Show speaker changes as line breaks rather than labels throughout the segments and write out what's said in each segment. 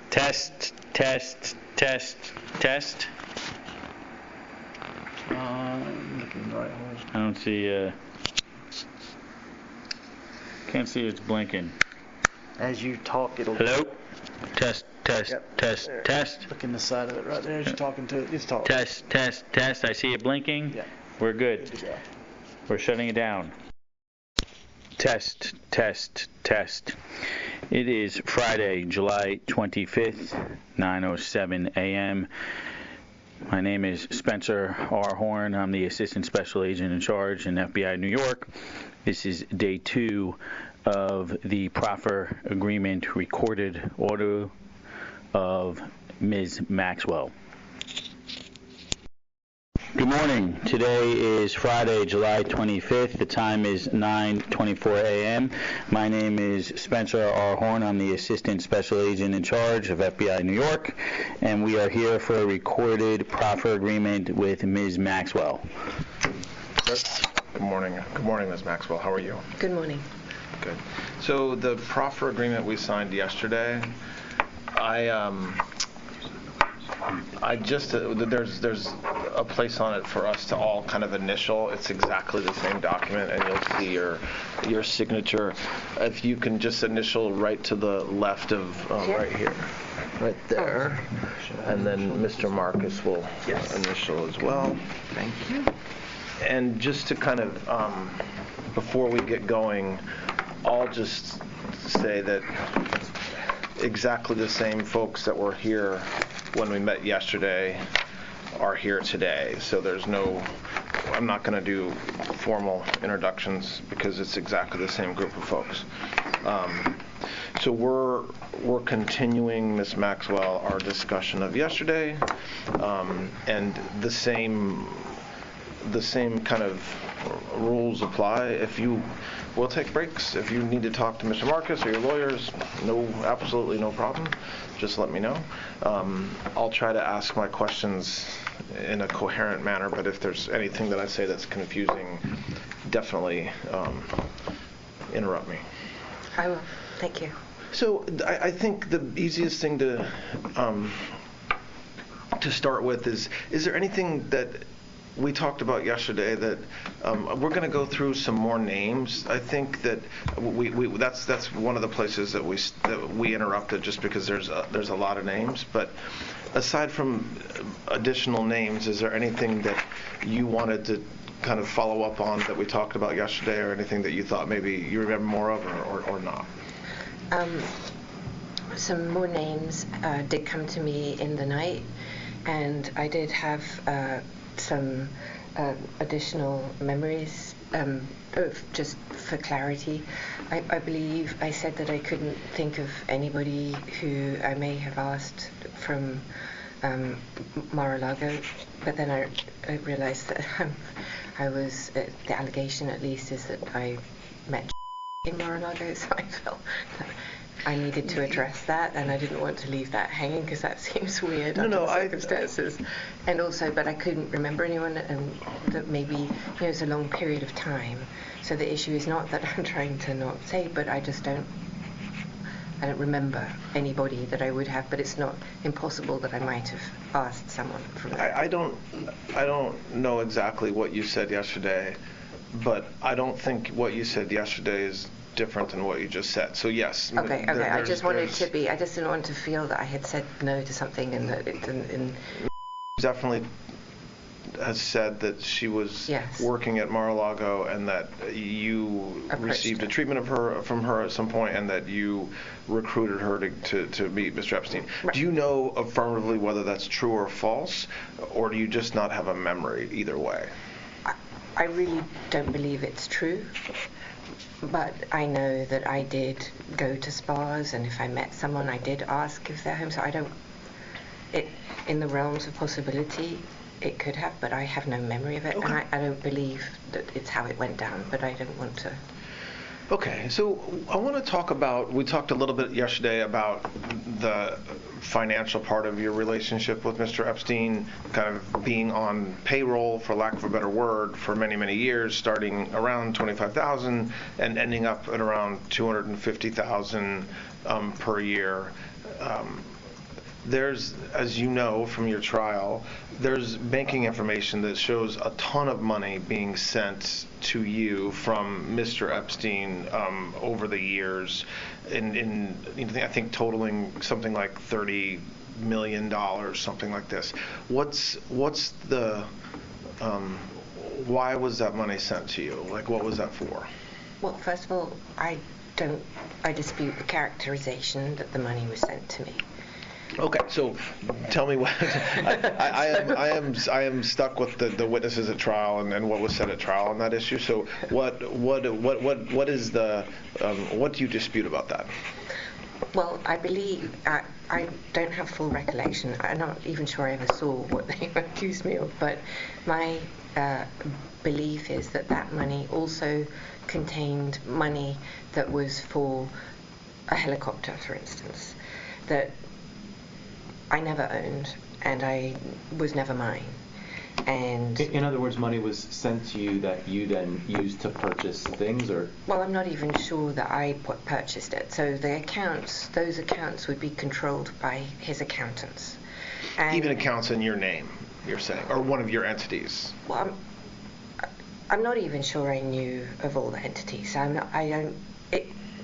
Test.
Looking right hole.
I don't see, can't see it's blinking.
As you talk, it'll...
Hello? Test.
Yep,
Test.
there.
Test.
Look in the side of it right there as you're talking to it. Just talk.
Test. I see it blinking.
Yeah.
We're good.
Good to go.
We're shutting it down. Test. It is Friday, July 25th, 9:07 a.m. My name is Spencer R. Horn. I'm the Assistant Special Agent in Charge in FBI New York. This is day 2 of the proffer agreement recorded audio of Ms. Maxwell. Good morning. Today is Friday, July 25th. The time is 9:24 a.m. My name is Spencer R. Horn. I'm the Assistant Special Agent in Charge of FBI New York, and we are here for a recorded proffer agreement with Ms. Maxwell.
Good morning. Good morning, Ms. Maxwell. How are you?
Good morning.
Good. So the proffer agreement we signed yesterday, there's a place on it for us to all kind of initial. It's exactly the same document, and you'll see your signature. If you can just initial right to the left of right here, right there, and then Mr. Marcus will initial as well.
Thank you.
And just to kind of, before we get going, I'll just say that exactly the same folks that were here when we met yesterday are here today. So I'm not going to do formal introductions because it's exactly the same group of folks. So we're continuing, Ms. Maxwell, our discussion of yesterday, and the same kind of rules apply. We'll take breaks. If you need to talk to Mr. Marcus or your lawyers, absolutely no problem. Just let me know. I'll try to ask my questions in a coherent manner, but if there's anything that I say that's confusing, definitely interrupt me.
I will. Thank you.
So I think the easiest thing to start with is there anything that we talked about yesterday that we're going to go through some more names. I think that that's one of the places that we interrupted just because there's a lot of names. But aside from additional names, is there anything that you wanted to kind of follow up on that we talked about yesterday, or anything that you thought maybe you remember more of or not?
Some more names did come to me in the night, and I did have some additional memories. Just for clarity, I believe I said that I couldn't think of anybody who I may have asked from Mar-a-Lago, but then I realized that the allegation at least is that I met in Mar-a-Lago, so I felt that I needed to address that, and I didn't want to leave that hanging because that seems weird under the circumstances. And also, but I couldn't remember anyone, and that maybe it's a long period of time. So the issue is not that I'm trying to not say, but I don't remember anybody that I would have. But it's not impossible that I might have asked someone from that.
I don't know exactly what you said yesterday, but I don't think what you said yesterday is different than what you just said. So yes.
Okay. I just wanted to be. I just didn't want to feel that I had said no to something, and that it didn't.
Definitely has said that she was working at Mar-a-Lago, and that you received a treatment from her at some point, and that you recruited her to meet Mr. Epstein. Right. Do you know affirmatively whether that's true or false, or do you just not have a memory either way?
I really don't believe it's true. But I know that I did go to spas, and if I met someone, I did ask if they're home. So in the realms of possibility, it could have, but I have no memory of it. Okay. And I don't believe that it's how it went down, but I don't want to.
Okay, so I want to talk about, we talked a little bit yesterday about the financial part of your relationship with Mr. Epstein, kind of being on payroll, for lack of a better word, for many, many years, starting around $25,000 and ending up at around $250,000 per year. there's, as you know from your trial, there's banking information that shows a ton of money being sent to you from Mr. Epstein over the years, I think totaling something like $30 million, something like this. What's the why was that money sent to you? Like, what was that for?
Well, first of all, I dispute the characterization that the money was sent to me.
Okay, so tell me what I am stuck with the witnesses at trial and what was said at trial on that issue. So what is the what do you dispute about that?
Well, I believe I don't have full recollection. I'm not even sure I ever saw what they accused me of, but my belief is that money also contained money that was for a helicopter, for instance, that I never owned and I was never mine. And
in other words, money was sent to you that you then used to purchase things, or?
Well, I'm not even sure that I purchased it. So those accounts would be controlled by his accountants. And
even accounts in your name, you're saying, or one of your entities?
Well, I'm not even sure I knew of all the entities.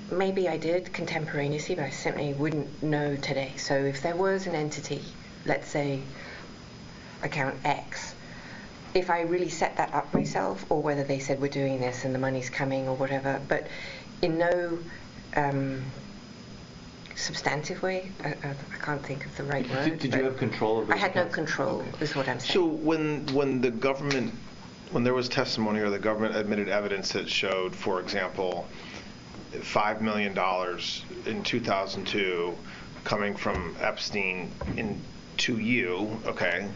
Maybe I did contemporaneously, but I simply wouldn't know today. So if there was an entity, let's say account X, if I really set that up myself, or whether they said we're doing this and the money's coming or whatever, but in no substantive way, I can't think of the right word.
Did you have control of those
I had no
accounts?
control, is what I'm saying.
So when there was testimony or the government admitted evidence that showed, for example, $5 million in 2002 coming from Epstein to you, okay,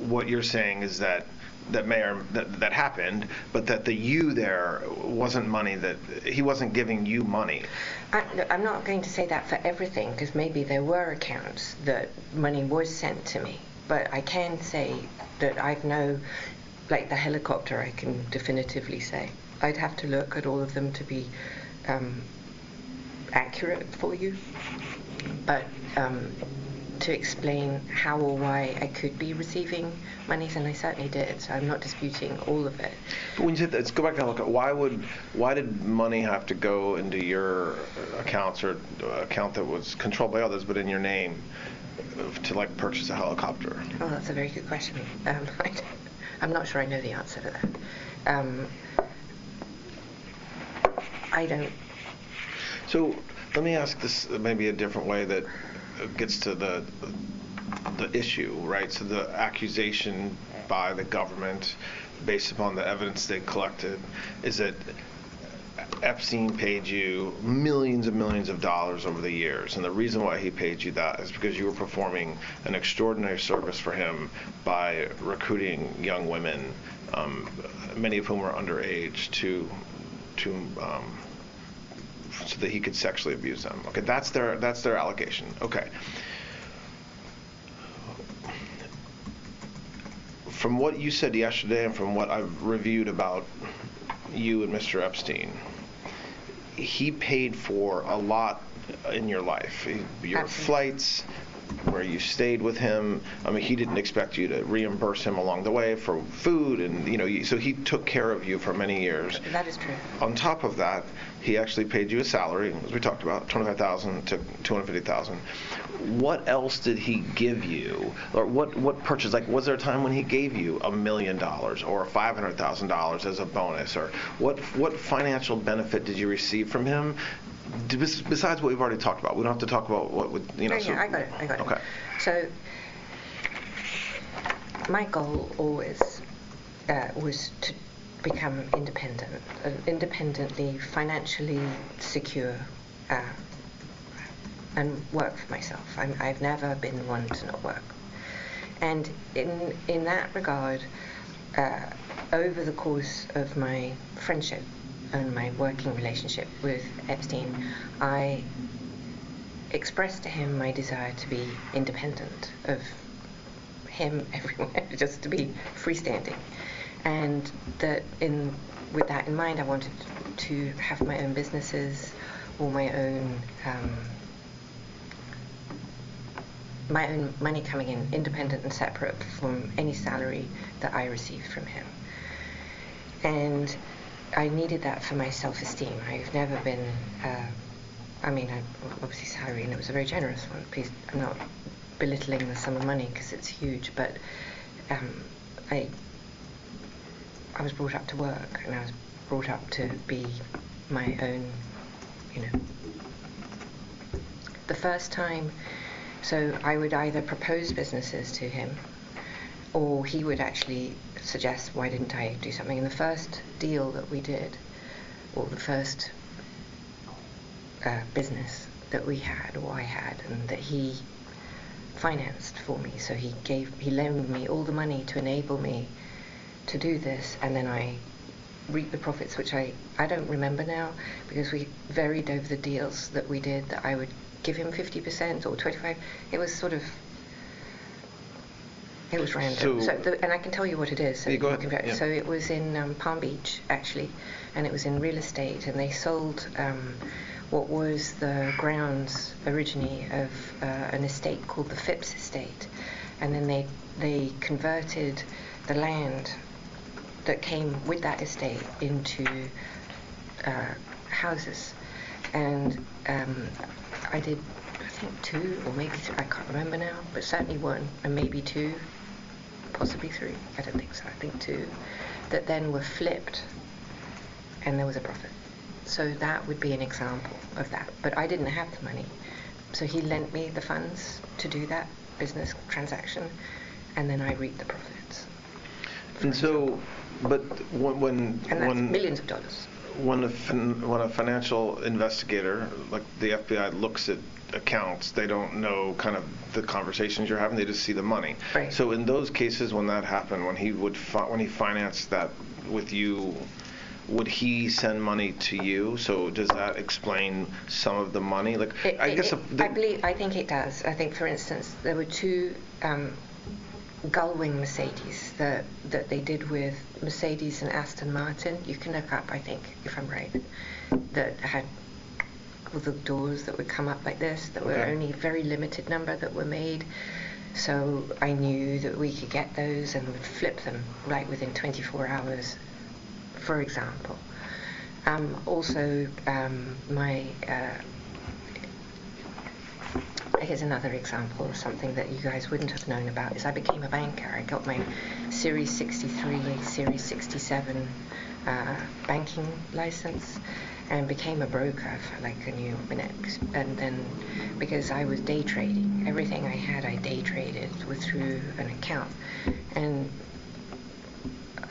what you're saying is that happened, but that the you there wasn't money, that he wasn't giving you money.
I'm not going to say that for everything, because maybe there were accounts that money was sent to me, but I can say that I've no, like the helicopter, I can definitively say. I'd have to look at all of them to be accurate for you, but to explain how or why I could be receiving monies, and I certainly did, so I'm not disputing all of it.
But when you said that, let's go back and look at why did money have to go into your accounts, or account that was controlled by others but in your name, to like purchase a helicopter?
Oh, that's a very good question. I'm not sure I know the answer to that. I don't.
So let me ask this maybe a different way that gets to the issue, right? So the accusation by the government, based upon the evidence they collected, is that Epstein paid you millions and millions of dollars over the years, and the reason why he paid you that is because you were performing an extraordinary service for him by recruiting young women, many of whom were underage, so that he could sexually abuse them. Okay, that's their allegation. Okay. From what you said yesterday and from what I've reviewed about you and Mr. Epstein, he paid for a lot in your life. Your
Absolutely.
Flights, where you stayed with him. I mean, he didn't expect you to reimburse him along the way for food, and so he took care of you for many years.
That is true.
On top of that, he actually paid you a salary, as we talked about, $25,000 to $250,000. What else did he give you, or what purchase? Like, was there a time when he gave you $1 million or $500,000 as a bonus, or what financial benefit did you receive from him? Besides what we've already talked about, we don't have to talk about what would,
I got it.
Okay.
So my goal always was to become independently financially secure, and work for myself. I've never been one to not work. And in that regard, over the course of my friendship and my working relationship with Epstein, I expressed to him my desire to be independent of him everywhere, just to be freestanding. And that with that in mind, I wanted to have my own businesses or my own my own money coming in, independent and separate from any salary that I received from him. And I needed that for my self-esteem. I've never been, obviously salary, and it was a very generous one. Please, I'm not belittling the sum of money because it's huge, but I was brought up to work, and I was brought up to be my own, The first time, so I would either propose businesses to him, or he would actually suggest, why didn't I do something? And the first deal that we did, or the first business that we had, or I had, and that he financed for me. So he loaned me all the money to enable me to do this, and then I reaped the profits, which I don't remember now, because we varied over the deals that we did, that I would give him 50% or 25%. It was sort of, it was random. And I can tell you what it is. So,
go ahead.
So it was in Palm Beach, actually, and it was in real estate, and they sold what was the grounds originally of an estate called the Phipps Estate, and then they converted the land that came with that estate into houses, and I did, I think 2 or maybe 3, I can't remember now, but certainly 1 and maybe 2, possibly 3, I don't think so, I think 2, that then were flipped and there was a profit. So that would be an example of that. But I didn't have the money, so he lent me the funds to do that business transaction, and then I reaped the profits.
And so, but when
millions of dollars.
When a financial investigator, like the FBI, looks at accounts, they don't know kind of the conversations you're having, they just see the money.
Right.
So in those cases when that happened, when he financed that with you, would he send money to you? So does that explain some of the money? Like, I think
it does. I think, for instance, there were 2 Gullwing Mercedes that they did with Mercedes and Aston Martin. You can look up, I think, if I'm right, that had all the doors that would come up like this, that were only a very limited number that were made. So I knew that we could get those and would flip them right within 24 hours, for example. Also, here's another example of something that you guys wouldn't have known about, is I became a banker. I got my Series 63, Series 67 banking license and became a broker for like a new minute. And then, because I was day trading, everything I had I day traded through an account. And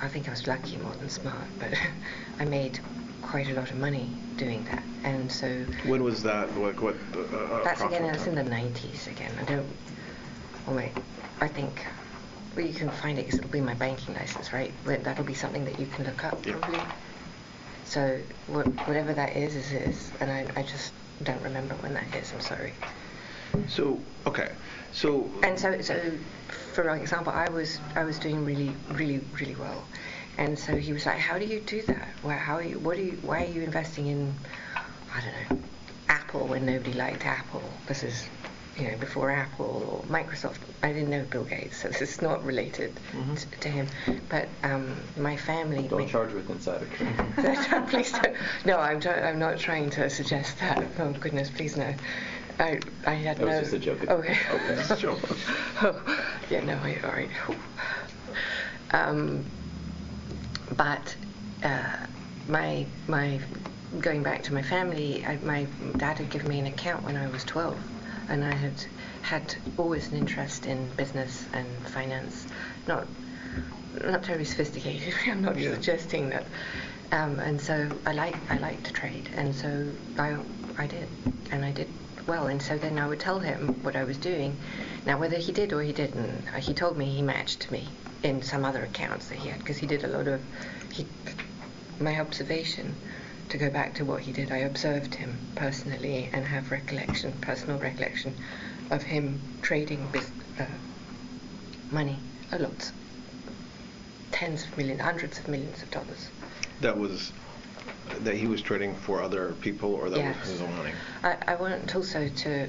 I think I was lucky more than smart, but I made quite a lot of money doing that. And so
when was that?
That's in the 90s again. I think, well, you can find it because it'll be my banking license, right? That'll be something that you can look up, probably. So whatever that is, and I just don't remember when that is. I'm sorry.
So
for example, I was doing really, really, really well, and so he was like, "How do you do that? Why are you investing in, I don't know, Apple when nobody liked Apple? This is, before Apple or Microsoft. I didn't know Bill Gates, so this is not related to him. But my family.
Don't charge with insider trading.
Please don't. No, I'm not trying to suggest that. Oh goodness, please no. I had no.
That was just a joke.
Okay.
It's a joke.
Yeah, no, all right. But my going back to my family, my dad had given me an account when I was 12, and I had always an interest in business and finance. Not terribly sophisticated. I'm not suggesting that. And so I like to trade, and so I did, and I did well. And so then I would tell him what I was doing. Now, whether he did or he didn't, he told me he matched me in some other accounts that he had, because he did a lot of. My observation, to go back to what he did, I observed him personally and have personal recollection of him trading money a lot, tens of millions, hundreds of millions of dollars.
That he was trading for other people, or that was his own money?
I want also to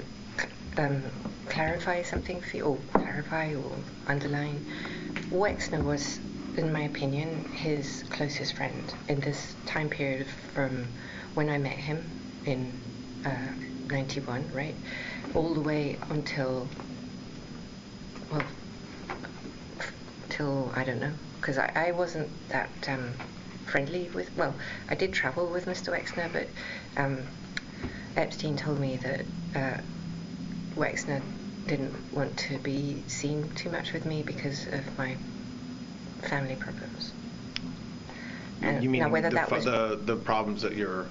clarify something for you, or clarify or underline. Wexner was, in my opinion, his closest friend in this time period from when I met him in 91, right, all the way until, well, till, I don't know, because I wasn't that friendly with, well, I did travel with Mr. Wexner, but Epstein told me that Wexner didn't want to be seen too much with me because of my family problems. And
You mean
now whether that was
the problems that your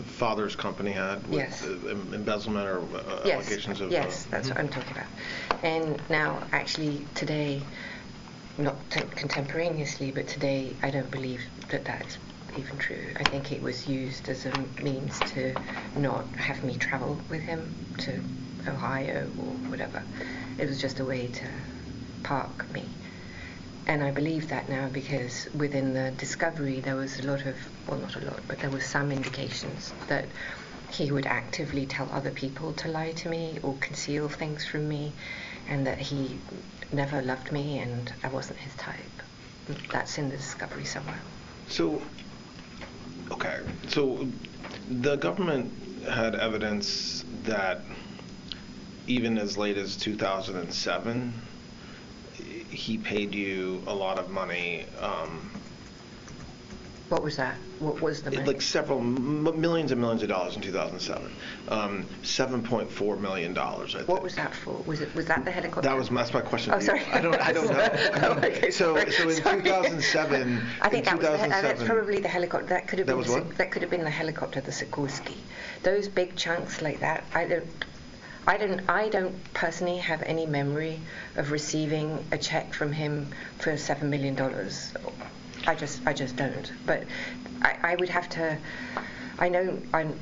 father's company had with
Yes.
embezzlement or allegations of...
Yes, that's what I'm talking about. And now, actually, today, not contemporaneously, but today, I don't believe that that's even true. I think it was used as a means to not have me travel with him to Ohio or whatever. It was just a way to park me. And I believe that now because within the discovery there was a lot of, well, not a lot, but there was some indications that he would actively tell other people to lie to me or conceal things from me, and that he never loved me and I wasn't his type. That's in the discovery somewhere.
So, okay, so the government had evidence that even as late as 2007, he paid you a lot of money.
What was that? What was the money?
Like several millions and millions of dollars in 2007. $7.4 million, I think.
What was that for? Was that the helicopter?
That's my question.
Oh,
to you.
sorry.
I don't know.
Okay,
so in
sorry.
2007,
I think
in
that's probably the helicopter. That could have
That
been
was what?
that could have been the helicopter, the Sikorsky. Those big chunks like that. I don't personally have any memory of receiving a check from him for $7 million. I just don't. But I would have to. I know I'm.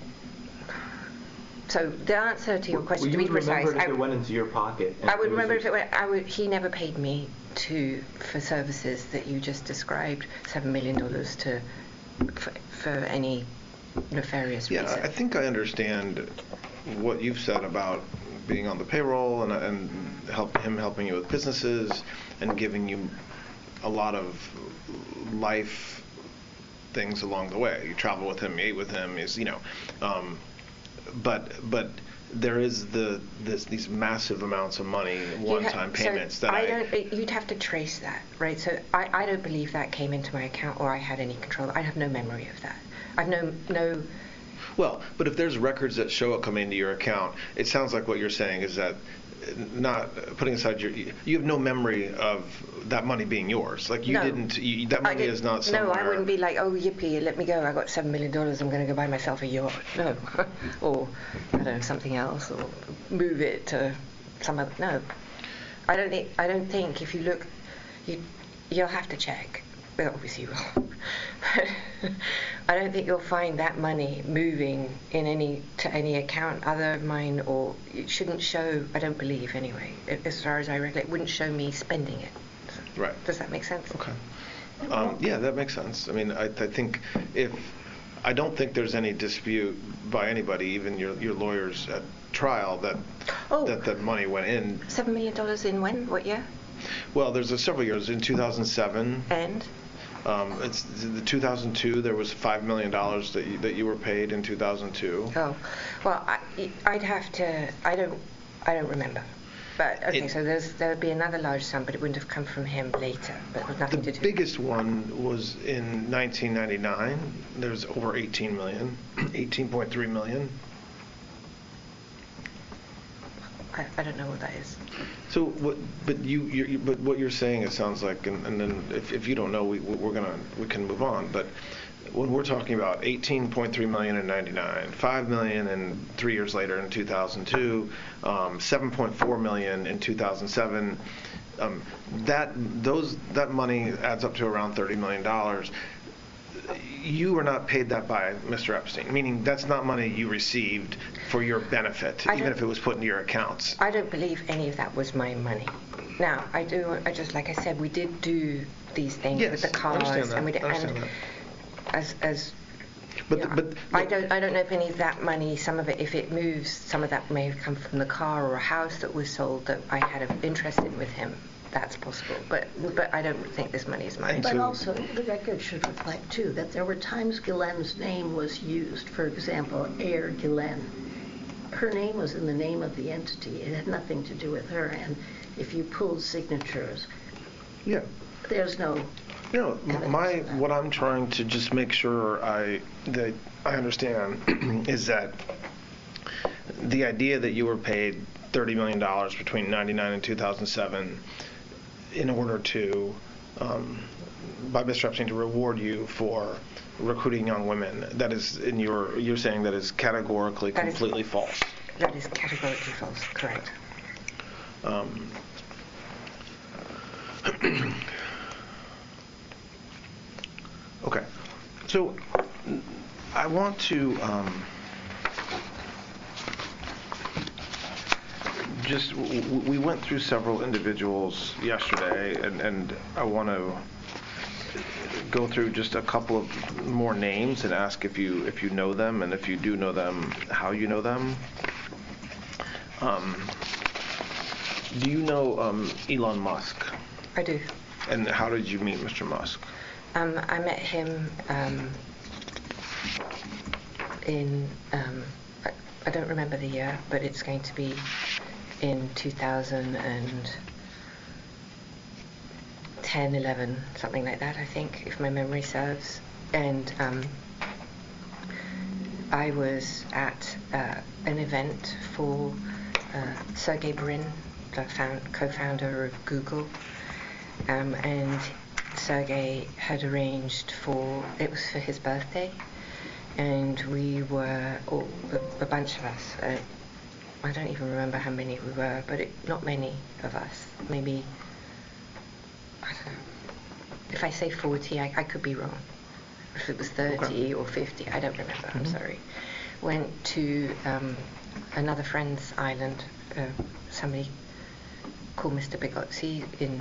So the answer to your question, to be precise,
remember if it went into your pocket.
I would remember if it went. He never paid me for services that you just described, $7 million for any nefarious reason.
Yeah, I think I understand what you've said about being on the payroll and helping you with businesses and giving you a lot of life things along the way. You travel with him, you ate with him, but there is these massive amounts of monny, one-time payments
you'd have to trace that, right? So I don't believe that came into my account or I had any control. I have no memory of that. I've no.
Well, but if there's records that show it coming into your account, it sounds like what you're saying is that, not putting aside you have no memory of that money being yours. Like you didn't. That money is not somewhere.
No, I wouldn't be like, oh yippee, let me go. I got $7 million. I'm going to go buy myself a yacht. No, or I don't know, something else, or move it to some other. No, I don't think if you look, you'll have to check. Well, obviously you will. I don't think you'll find that money moving to any account other than mine, or it shouldn't show. I don't believe anyway. As far as I recollect, it wouldn't show me spending it.
Right.
Does that make sense?
Okay. Yeah, that makes sense. I mean, I think I don't think there's any dispute by anybody, even your lawyers at trial, that that money went in.
$7 million in when? What year?
Well, there's several years. In 2007.
And?
It's the 2002. There was $5 million that you were paid in 2002.
Oh, well, I'd have to. I don't remember. But okay, so there would be another large sum, but it wouldn't have come from him later. But with nothing to do.
The biggest one was in 1999. There's over 18 million, 18.3 million.
I don't know what that is.
So what? But but what you're saying, it sounds like, and then if you don't know, we can move on. But when we're talking about 18.3 million in '99, 5 million and 3 years later in 2002, 7.4 million in 2007, that money adds up to around $30 million. You were not paid that by Mr. Epstein, meaning that's not money you received for your benefit, even if it was put into your accounts.
I don't believe any of that was my money. Now, I just, like I said, we did do these things with the cars,
I understand that.
and we did,
I understand
and as
But,
Yeah.
but
I don't know if any of that money, some of it, if it moves, some of that may have come from the car or a house that was sold that I had an interest in with him. That's possible, but I don't think this money is mine.
But also, the record should reflect, too, that there were times Ghislaine's name was used. For example, Air Ghislaine. Her name was in the name of the entity. It had nothing to do with her. And if you pulled signatures,
yeah.
there's no...
You know,
evidence of that.
what I'm trying to just make sure that I understand is that the idea that you were paid $30 million between 99 and 2007 in order to, by Mr. Epstein, to reward you for recruiting young women, that is, you're saying that is categorically completely false.
That is categorically false, correct.
Okay, so I want to we went through several individuals yesterday, and I want to go through just a couple of more names and ask if you know them, and if you do know them, how you know them. Do you know Elon Musk?
I do.
And how did you meet Mr. Musk?
I met him in, I don't remember the year, but it's going to be in 2010, 11, something like that, I think, if my memory serves. And I was at an event for Sergey Brin, the co-founder of Google, and Sergey had arranged it was for his birthday, and we were, a bunch of us, I don't even remember how many we were, but not many of us, maybe, I don't know, if I say 40, I could be wrong. If it was 30 or 50, I don't remember, I'm sorry. Went to another friend's island, somebody called Mr. Bigotzi in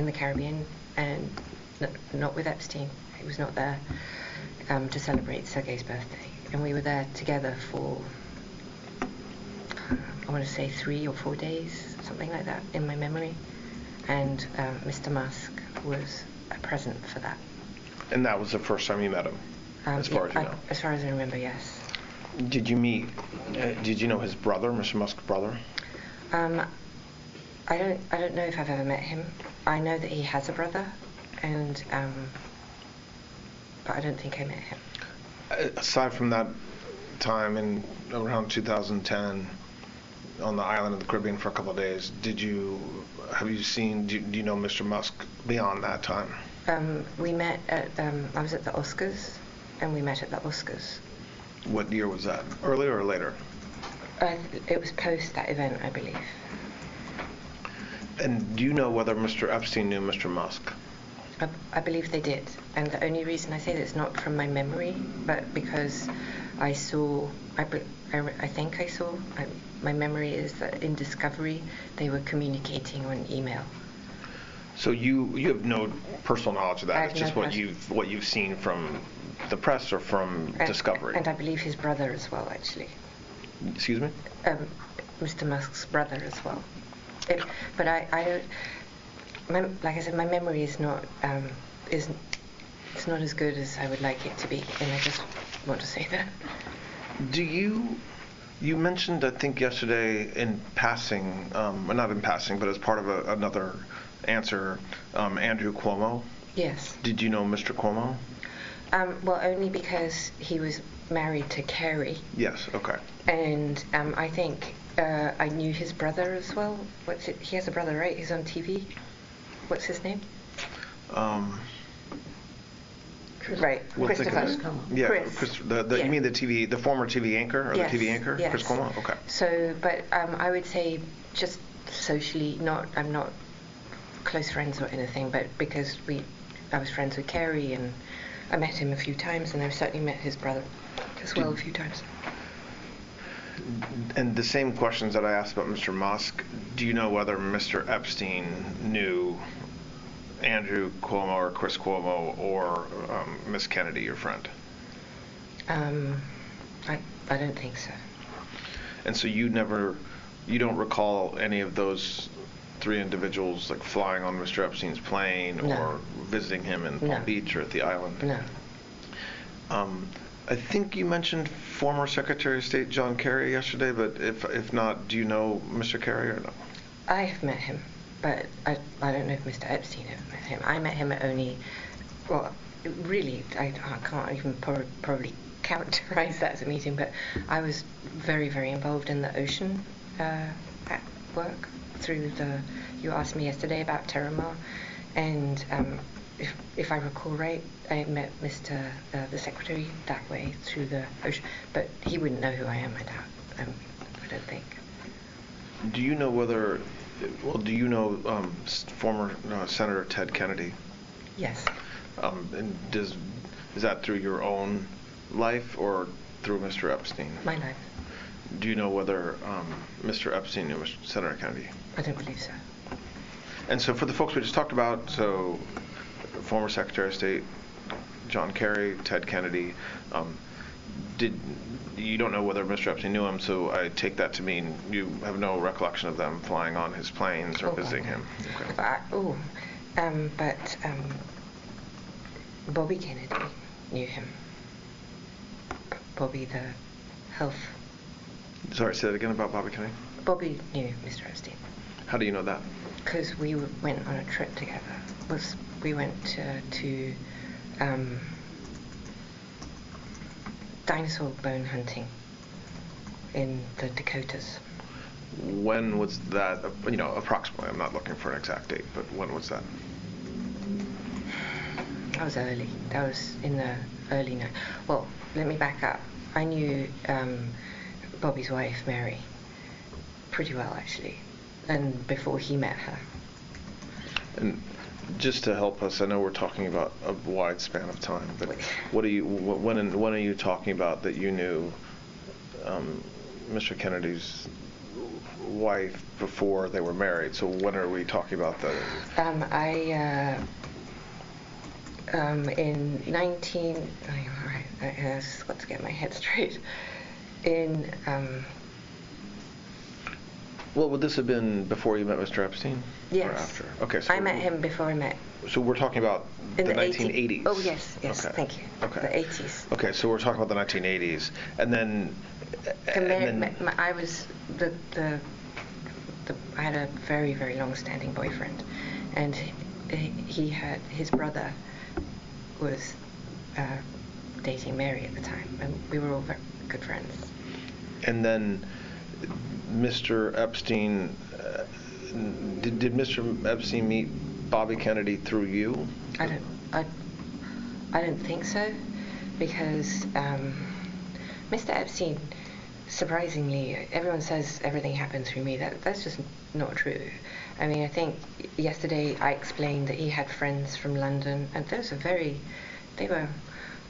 the Caribbean, and not with Epstein. He was not there to celebrate Sergey's birthday. And we were there together for, I want to say 3 or 4 days, something like that, in my memory. And Mr. Musk was present for that.
And that was the first time you met him, as far as you know?
As far as I remember, yes.
Did you know his brother, Mr. Musk's brother?
I don't know if I've ever met him. I know that he has a brother, and but I don't think I met him.
Aside from that time in around 2010 on the island of the Caribbean for a couple of days, do you know Mr. Musk beyond that time?
We met at, I was at the Oscars, and we met at the Oscars.
What year was that? Earlier or later?
It was post that event, I believe.
And do you know whether Mr. Epstein knew Mr. Musk?
I believe they did, and the only reason I say that is not from my memory, but because I think I saw, my memory is that in Discovery they were communicating on email.
So you have no personal knowledge of that. It's just
no
what you've seen from the press or from Discovery.
And I believe his brother as well, actually.
Excuse me?
Mr. Musk's brother as well. But I don't. Like I said, my memory is not it's not as good as I would like it to be, and I just want to say that.
Do you mentioned, I think yesterday in passing, not in passing, but as part of another answer, Andrew Cuomo?
Yes.
Did you know Mr. Cuomo?
Well, only because he was married to Carrie.
Yes, okay.
And I think I knew his brother as well. He has a brother, right? He's on TV. What's his name? Right, Christopher.
Yeah,
Chris.
Yeah. You mean the former TV anchor, or
yes,
the TV anchor,
yes.
Chris Cuomo? Okay.
So, but I would say just socially, I'm not close friends or anything, but because I was friends with Carrie, and I met him a few times, and I've certainly met his brother as well a few times.
And the same questions that I asked about Mr. Musk, do you know whether Mr. Epstein knew Andrew Cuomo or Chris Cuomo or Miss Kennedy, your friend?
I don't think so.
And so you don't recall any of those 3 individuals like flying on Mr. Epstein's plane
No.
or visiting him in
No.
Palm Beach or at the island?
No.
I think you mentioned former Secretary of State John Kerry yesterday, but if not, do you know Mr. Kerry or no?
I have met him, but I don't know if Mr. Epstein ever met him. I met him at only, well, really, I can't even probably characterize that as a meeting, but I was very, very involved in the ocean at work through you asked me yesterday about Terramar, and if I recall right, I met the Secretary that way through the ocean, but he wouldn't know who I am, I doubt. I don't think.
Do you know former Senator Ted Kennedy?
Yes.
And is that through your own life or through Mr. Epstein?
My life.
Do you know whether Mr. Epstein knew Senator Kennedy?
I don't believe so.
And so for the folks we just talked about, so former Secretary of State John Kerry, Ted Kennedy, you don't know whether Mr. Epstein knew him, so I take that to mean you have no recollection of them flying on his planes or visiting him. Okay.
But Bobby Kennedy knew him. Bobby, the health.
Sorry, say that again about Bobby Kennedy.
Bobby knew Mr. Epstein.
How do you know that?
Because we went on a trip together. We went to dinosaur bone hunting in the Dakotas.
When was that? Approximately. I'm not looking for an exact date, but when was that?
That was early. That was in the early night. Well, let me back up. I knew Bobby's wife, Mary, pretty well actually, and before he met her.
And just to help us, I know we're talking about a wide span of time, but when are you talking about that you knew Mr. Kennedy's wife before they were married? So when are we talking about the?
In 19. Oh, all right. I've got to get my head straight. In.
Well, would this have been before you met Mr. Epstein?
Yes.
Or after? Okay. So
I met him before I met.
So we're talking about the 1980s.
Oh yes, okay. Thank you.
Okay.
The 80s.
Okay, so we're talking about the 1980s, and then.
I was I had a very, very long-standing boyfriend, and he had his brother was dating Mary at the time, and we were all very good friends. And
then Mr. Epstein, did Mr. Epstein meet Bobby Kennedy through you?
I don't think so, because Mr. Epstein, surprisingly, everyone says everything happened through me. That's just not true. I mean, I think yesterday I explained that he had friends from London, and they were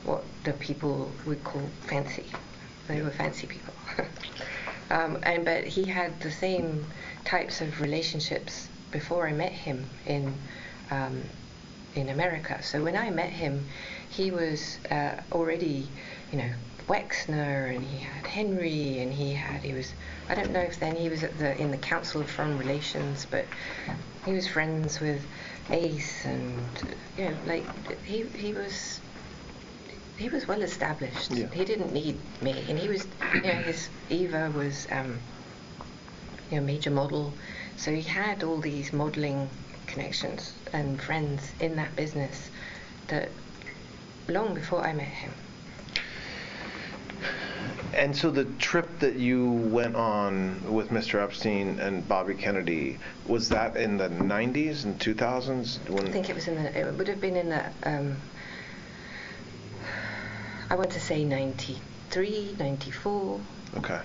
what the people would call fancy. They were fancy people. But he had the same types of relationships before I met him in America. So when I met him, he was already, Wexner, and he had Henry, and he was, I don't know if then he was in the Council of Foreign Relations, but he was friends with Ace, and he was well established.
Yeah.
He didn't need me, and he was, his Eva was, major model, so he had all these modeling connections and friends in that business that long before I met him.
And so the trip that you went on with Mr. Epstein and Bobby Kennedy, was that in the 90s and 2000s?
I think it would have been in the, I want to say 93, 94.
Okay.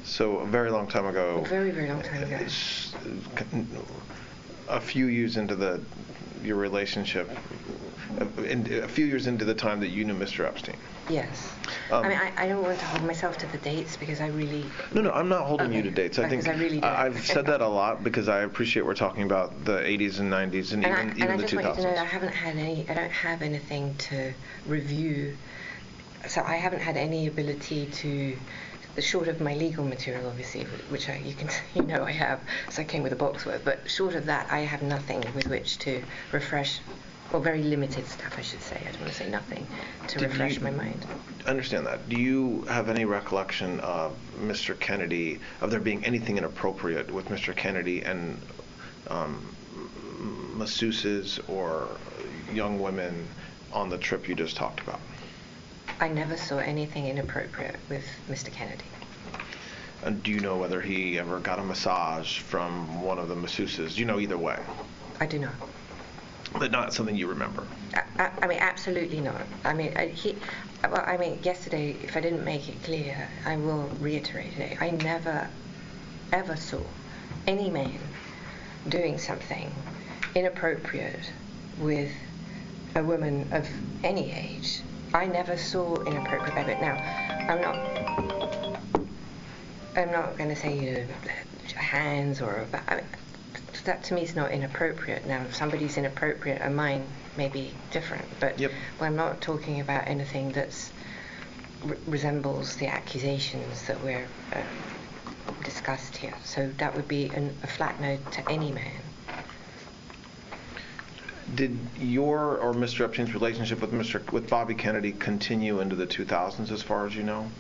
So a very long time ago.
A very, very long time ago.
A few years into your relationship, a few years into the time that you knew Mr. Epstein.
Yes. I don't want to hold myself to the dates because I really.
No, I'm not holding you to dates. I think
I really don't.
I've said that a lot because I appreciate we're talking about the 80s and 90s and even the 2000s.
I just want you to know I don't have anything to review so I haven't had any ability to, short of my legal material, obviously, which I have, so I came with a box worth, but short of that, I have nothing with which to refresh, or very limited stuff, I should say. I don't want to say nothing, to refresh my mind.
Understand that. Do you have any recollection of Mr. Kennedy, of there being anything inappropriate with Mr. Kennedy and masseuses or young women on the trip you just talked about?
I never saw anything inappropriate with Mr. Kennedy.
And do you know whether he ever got a massage from one of the masseuses? Do you know either way?
I do not.
But not something you remember?
I mean, absolutely not. I mean, yesterday, if I didn't make it clear, I will reiterate it. I never, ever saw any man doing something inappropriate with a woman of any age. I never saw inappropriate behavior. Now, I'm not going to say hands or. That to me is not inappropriate. Now, if somebody's inappropriate and mine may be different, but I'm not talking about anything that's resembles the accusations that we're discussed here. So that would be a flat no to any man.
Did your or Mr. Epstein's relationship with Bobby Kennedy continue into the 2000s, as far as you know?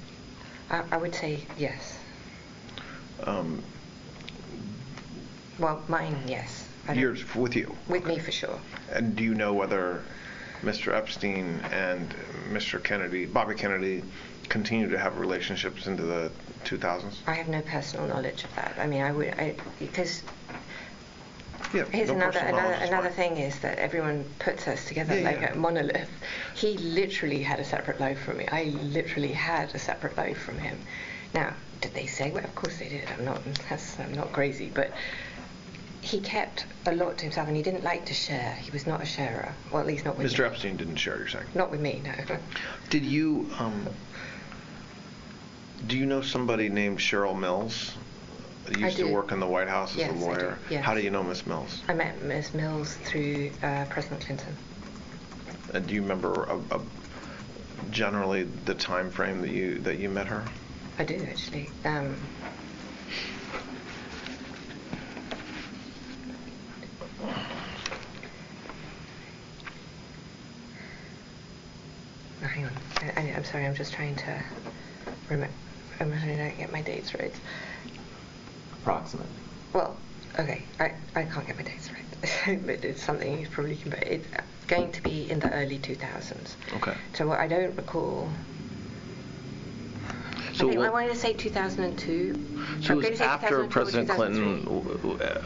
I would say yes. Well, mine, yes.
Yours, with you?
With me, for sure.
And do you know whether Mr. Epstein and Mr. Kennedy, Bobby Kennedy, continue to have relationships into the 2000s?
I have no personal knowledge of that. I mean, because here's
no
another thing is that everyone puts us together a monolith. He literally had a separate life from me. I literally had a separate life from him. Now, did they say? Well, of course they did. I'm not crazy, but he kept a lot to himself, and he didn't like to share. He was not a sharer. Well, at least not with me.
Mr. Epstein didn't share, you're saying?
Not with me, no.
Did you, do you know somebody named Cheryl Mills? Used to work in the White House as a lawyer.
I do, yes.
How do you know Miss Mills?
I met Miss Mills through President Clinton.
And do you remember generally the time frame that you met her?
I do, actually. Hang on. I'm sorry, I'm just trying to remember. I'm trying to get my dates right.
Approximately.
Well, okay, I can't get my dates right. But it's something you probably can. It's going to be in the early 2000s.
Okay.
So what I don't recall.
So
I wanted to say 2002.
So it was after President Clinton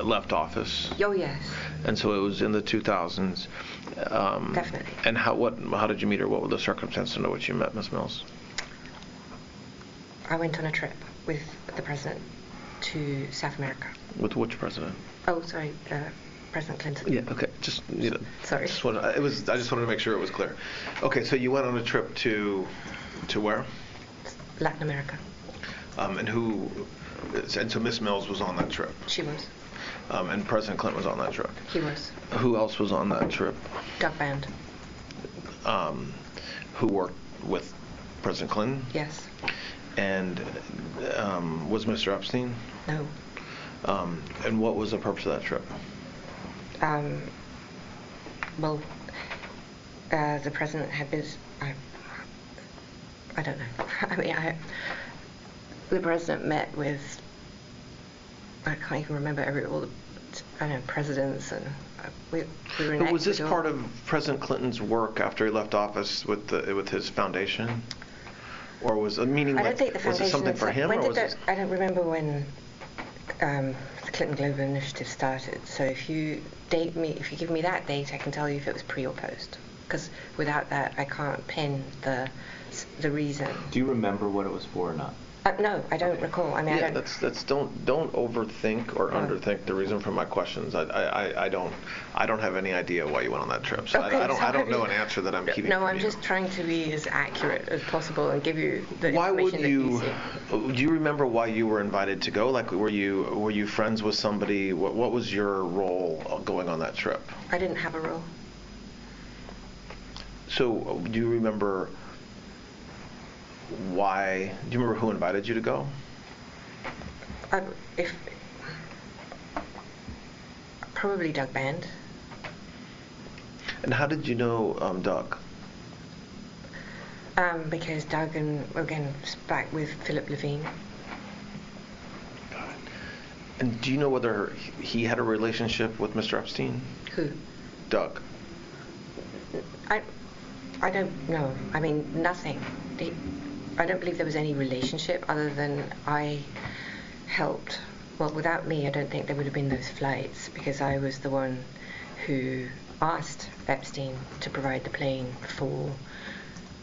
left office.
Oh yes.
And so it was in the 2000s.
Definitely.
And how did you meet her? What were the circumstances under which you met Miss Mills?
I went on a trip with the president to South America.
With which president?
Oh, sorry, President Clinton.
Yeah. Okay. Just
Sorry.
I just wanted to make sure it was clear. Okay. So you went on a trip to where?
Latin America.
And so Miss Mills was on that trip.
She was.
And President Clinton was on that trip.
He was.
Who else was on that trip?
Doug Band.
Who worked with President Clinton?
Yes.
And was Mr. Epstein?
No.
And what was the purpose of that trip?
Well, the president had been. I don't know. I mean, the president met with. I can't even remember all the presidents, and we were in.
But was this part of President Clinton's work after he left office with his foundation, or was a meeting?
I don't think the foundation.
Was it something for him?
I don't remember when the Clinton Global Initiative started. So if you give me that date, I can tell you if it was pre or post. Because without that, I can't pin the reason.
Do you remember what it was for or not?
No, I don't recall. I mean,
don't overthink or underthink the reason for my questions. I don't have any idea why you went on that trip. So
okay,
I don't know an answer that I'm keeping.
No,
from
I'm
you.
just trying to be as accurate as possible and give you the information that you see.
Do you remember why you were invited to go? Like, were you friends with somebody? What was your role going on that trip?
I didn't have a role.
So, do you remember why? Do you remember who invited you to go?
If probably Doug Band.
And how did you know Doug?
Because Doug and again back with Philip Levine.
And do you know whether he had a relationship with Mr. Epstein?
Who?
Doug.
I don't know. I mean, nothing. I don't believe there was any relationship other than I helped. Well, without me, I don't think there would have been those flights because I was the one who asked Epstein to provide the plane for.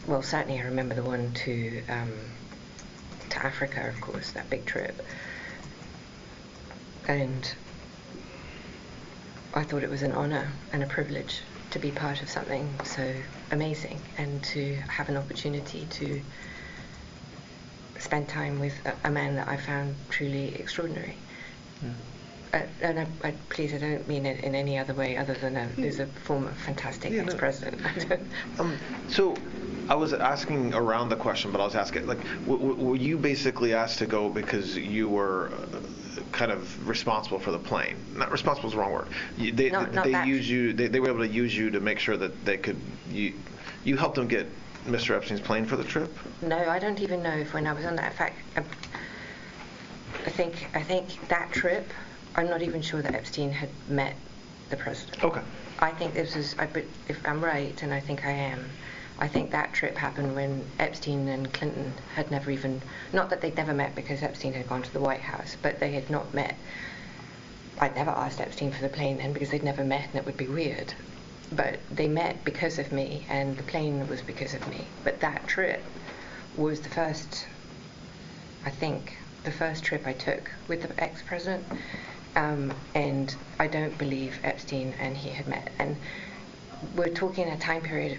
Well, certainly I remember the one to Africa, of course, that big trip. And I thought it was an honor and a privilege to be part of something so amazing and to have an opportunity to spend time with a man that I found truly extraordinary. And please, I don't mean it in any other way other than there's a former fantastic ex-president.
So I was asking around the question, but I was asking, like, were you basically asked to go because you were kind of responsible for the plane? Not responsible is the wrong word. They used you. They were able to use you to make sure that they could. You helped them get Mr. Epstein's plane for the trip?
No, I don't even know if when I was on that. In fact, I think that trip, I'm not even sure that Epstein had met the president.
Okay.
I think this is, if I'm right, and I think I am, I think that trip happened when Epstein and Clinton had never even, not that they'd never met because Epstein had gone to the White House, but they had not met. I'd never asked Epstein for the plane then because they'd never met and it would be weird. But they met because of me and the plane was because of me. But that trip was the first, I think, the first trip I took with the ex-president. And I don't believe Epstein and he had met. And we're talking a time period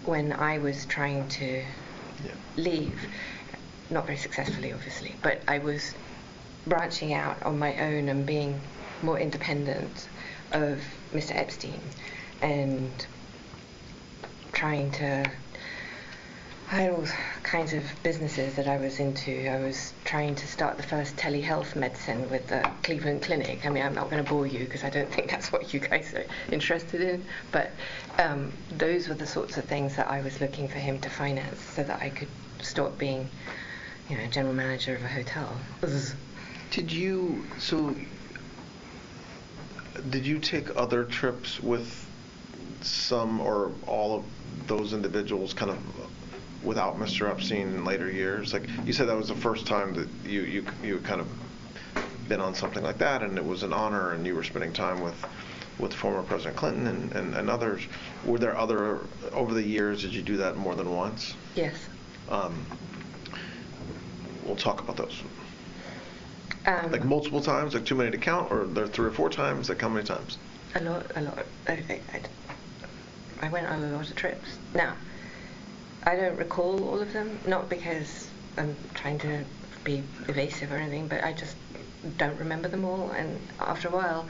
when I was trying to leave, not very successfully obviously, but I was branching out on my own and being more independent of Mr. Epstein and trying to, I had all kinds of businesses that I was into. I was trying to start the first telehealth medicine with the Cleveland Clinic. I mean, I'm not going to bore you because I don't think that's what you guys are interested in, but those were the sorts of things that I was looking for him to finance so that I could stop being, general manager of a hotel.
Did you take other trips with some or all of those individuals kind of without Mr. Epstein in later years? Like you said, that was the first time that you kind of been on something like that, and it was an honor, and you were spending time with former President Clinton and others. Were there other, over the years, did you do that more than once?
Yes.
We'll talk about those. Like multiple times, like too many to count, or there 3 or 4 times? Like how many times?
A lot. I went on a lot of trips. Now, I don't recall all of them, not because I'm trying to be evasive or anything, but I just don't remember them all. And after a while,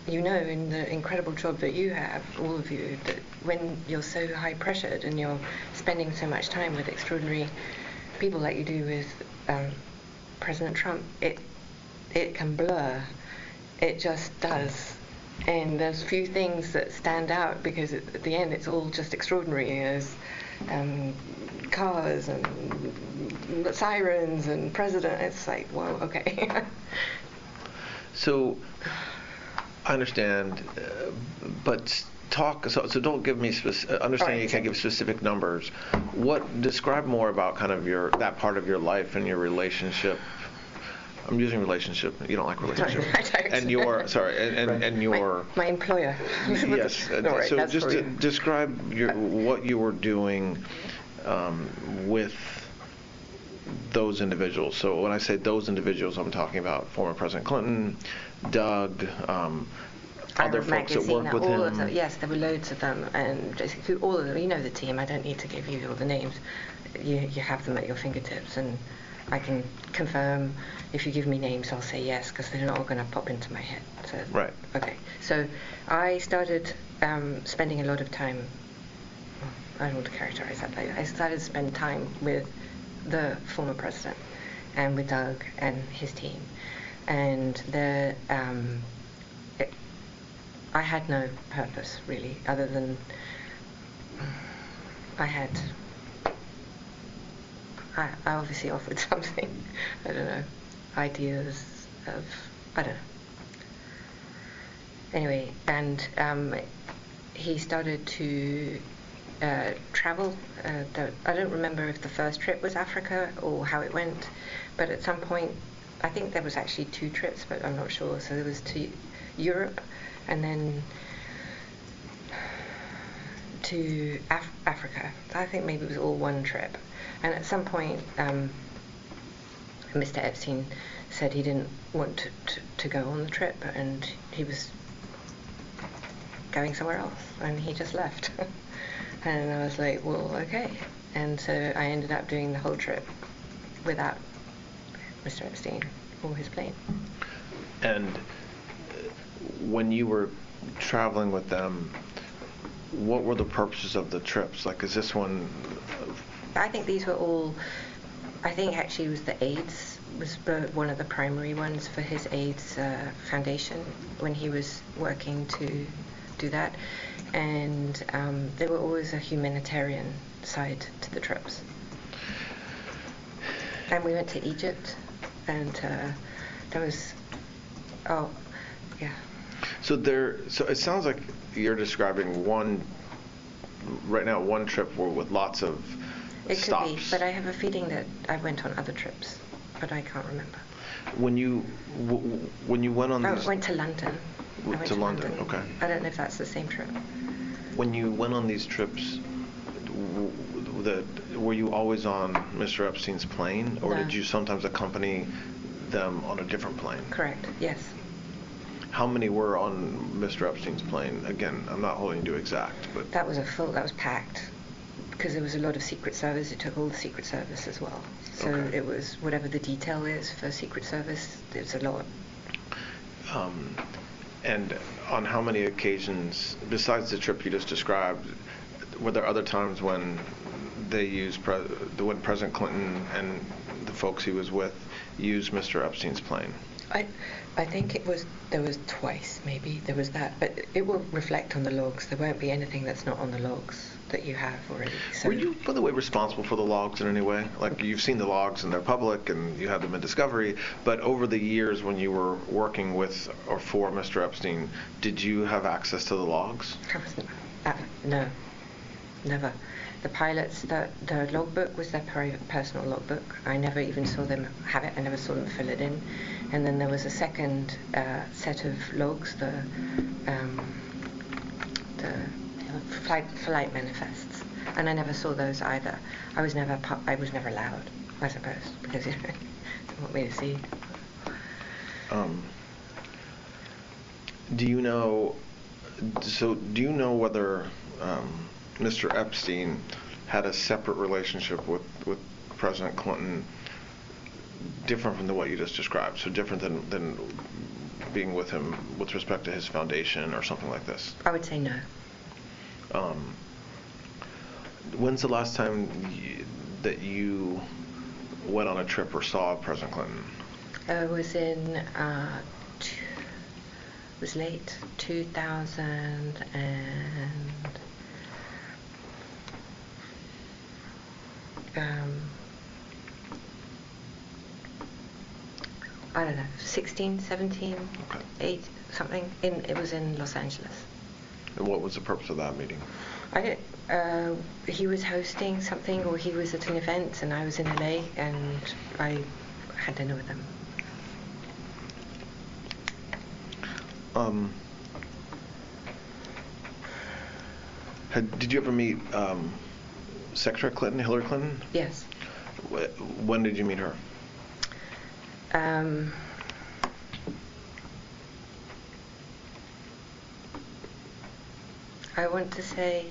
in the incredible job that you have, all of you, that when you're so high pressured and you're spending so much time with extraordinary people like you do with President Trump, it can blur. It just does. And there's few things that stand out because at the end it's all just extraordinary. There's cars and sirens and president. It's like, whoa, okay.
So I understand, but talk. So don't give me understanding. You can't give specific numbers. Describe more about kind of that part of your life and your relationship. I'm using relationship. You don't like relationship. And your
my employer.
Yes.
Right,
so just to describe what you were doing with those individuals. So when I say those individuals, I'm talking about former President Clinton, Doug, other folks that worked with him.
Of them, yes, there were loads of them, and basically all of them. You know the team. I don't need to give you all the names. You have them at your fingertips, and I can confirm. If you give me names, I'll say yes, because they're not all going to pop into my head. So,
right.
Okay. So I started spending a lot of time, I don't want to characterize that. I started to spend time with the former president and with Doug and his team. And I had no purpose, really, other than I obviously offered something. I don't know, ideas of, I don't know. Anyway, and he started to travel. I don't remember if the first trip was Africa or how it went, but at some point, I think there was actually 2 trips, but I'm not sure. So there was to Europe and then to Africa. I think maybe it was all one trip. And at some point, Mr. Epstein said he didn't want to go on the trip, and he was going somewhere else, and he just left. And I was like, well, okay. And so I ended up doing the whole trip without Mr. Epstein or his plane.
And when you were traveling with them, what were the purposes of the trips? Like, is this one?
I think these were all, I think actually it was the AIDS was one of the primary ones for his AIDS foundation when he was working to do that. And there were always a humanitarian side to the trips. And we went to Egypt, and there was, oh, yeah.
So it sounds like you're describing one trip with lots of stops.
It could be, but I have a feeling that I went on other trips, but I can't remember.
When you went on these...
I went to London.
To London, okay.
I don't know if that's the same trip.
When you went on these trips, were you always on Mr. Epstein's plane, or
No.
did you sometimes accompany them on a different plane?
Correct, yes.
How many were on Mr. Epstein's plane? Again, I'm not holding you to exact, but...
That was packed, because there was a lot of Secret Service. It took all the Secret Service as well. So
Okay.
It was whatever the detail is for Secret Service, it's a lot.
And on how many occasions, besides the trip you just described, were there other times when they used, when President Clinton and the folks he was with used Mr. Epstein's plane?
I think there was twice, maybe, there was that, but it will reflect on the logs. There won't be anything that's not on the logs that you have already. So.
Were you, by the way, responsible for the logs in any way? Like, you've seen the logs and they're public and you have them in discovery, but over the years when you were working with or for Mr. Epstein, did you have access to the logs?
No, never. The pilots, the logbook was their personal logbook. I never even saw them have it. I never saw them fill it in. And then there was a second set of logs, the flight manifests, and I never saw those either. I was never allowed, I suppose, because they want me to see.
Do you know whether Mr. Epstein had a separate relationship with President Clinton, different from what you just described, so different than being with him with respect to his foundation or something like this?
I would say no.
When's the last time that you went on a trip or saw President Clinton?
It was in, was late 2000 and I don't know, 16, 17,
Okay.
8, something. It was in Los Angeles.
And what was the purpose of that meeting?
He was hosting something, or he was at an event, and I was in LA, and I had dinner with him.
Did you ever meet Secretary Clinton, Hillary Clinton?
Yes.
When did you meet her?
I want to say,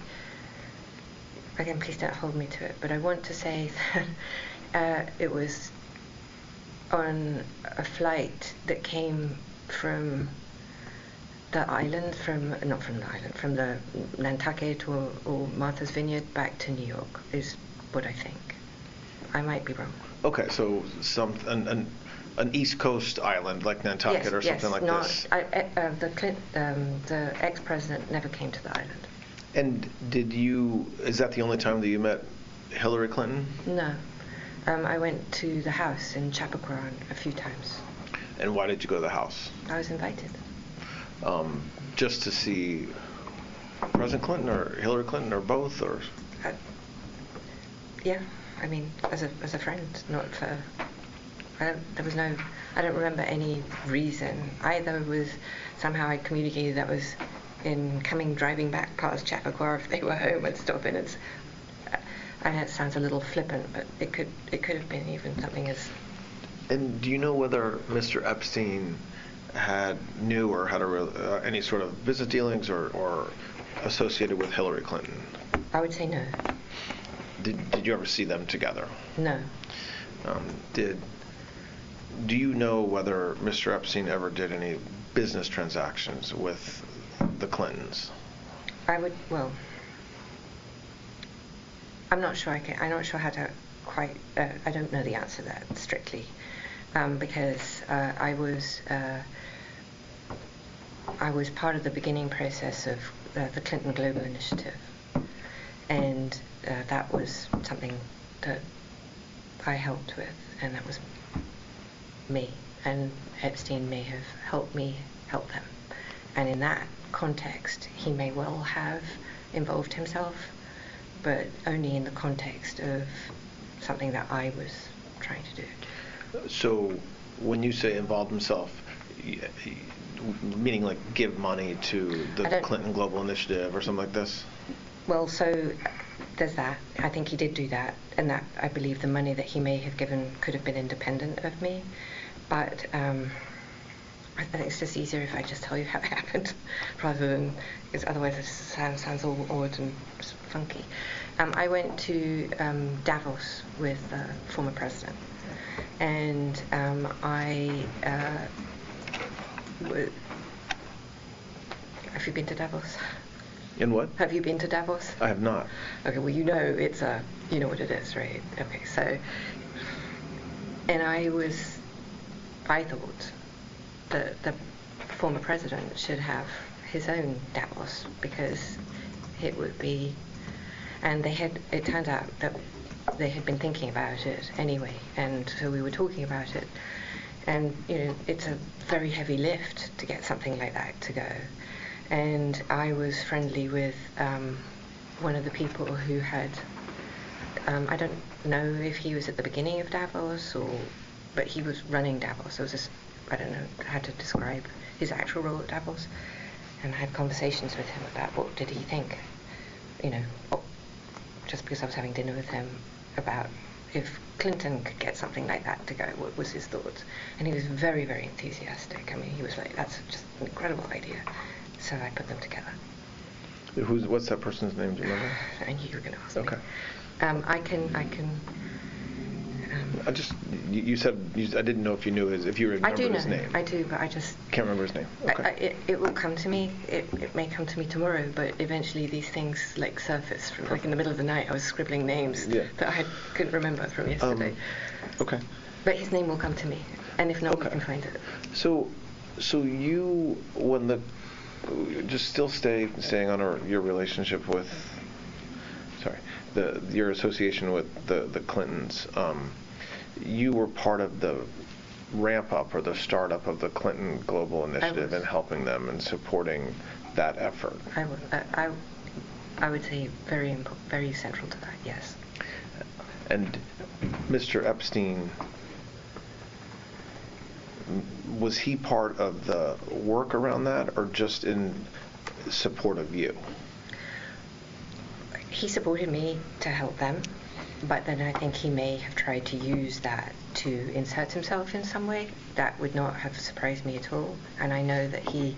again, please don't hold me to it, but I want to say that it was on a flight that came from the island from the Nantucket or Martha's Vineyard back to New York is what I think. I might be wrong.
Okay, so an East Coast island like Nantucket or something like this.
The ex-president never came to the island.
And is that the only time that you met Hillary Clinton?
No. I went to the house in Chappaqua a few times.
And why did you go to the house?
I was invited.
Just to see President Clinton or Hillary Clinton or both, or?
Yeah, I mean, as a friend, not for. I don't remember any reason. Either was somehow I communicated that was in driving back past Chappaqua if they were home and stop in. I know it sounds a little flippant, but it could have been even something as.
And do you know whether Mr. Epstein knew or had any sort of business dealings or associated with Hillary Clinton?
I would say no.
Did you ever see them together?
No.
Do you know whether Mr. Epstein ever did any business transactions with the Clintons?
I'm not sure I'm not sure how to quite. I don't know the answer to that strictly, because I was part of the beginning process of the Clinton Global Initiative, and that was something that I helped with, and that was me. And Epstein may have helped me help them, and in that context, he may well have involved himself, but only in the context of something that I was trying to do.
So when you say involved himself, meaning like give money to the Clinton Global Initiative or something like this?
Well, so there's that. I think he did do that, and that I believe the money that he may have given could have been independent of me, but I think it's just easier if I just tell you how it happened, rather than, because otherwise it sounds all odd and funky. I went to Davos with the former president, and have you been to Davos?
In what?
Have you been to Davos?
I have not.
Okay, well, you know what it is, right? Okay, so, and I thought that the former president should have his own Davos, because it would be, and it turned out that they had been thinking about it anyway, and so we were talking about it, and it's a very heavy lift to get something like that to go. And I was friendly with one of the people who had, I don't know if he was at the beginning of Davos, but he was running Davos. It was just, I don't know how to describe his actual role at Davos, and I had conversations with him about what did he think, just because I was having dinner with him, about if Clinton could get something like that to go, what was his thoughts? And he was very, very enthusiastic. I mean, he was like, that's just an incredible idea. So I put them together.
What's that person's name? Do you remember?
I knew you were going to ask
me.
Okay. I can.
You said I didn't know if you knew if you remember his name.
I do, but I just
can't remember his name. Okay.
It will come to me. It may come to me tomorrow, but eventually these things surface from in the middle of the night. I was scribbling names that I couldn't remember from yesterday.
Okay.
But his name will come to me, and if not, we can find it.
So you, just still staying on your relationship with, your association with the Clintons. You were part of the ramp up or the startup of the Clinton Global Initiative and helping them and supporting that effort.
I would say very very central to that. Yes.
And Mr. Epstein, was he part of the work around that, or just in support of you?
He supported me to help them, but then I think he may have tried to use that to insert himself in some way. That would not have surprised me at all. And I know that he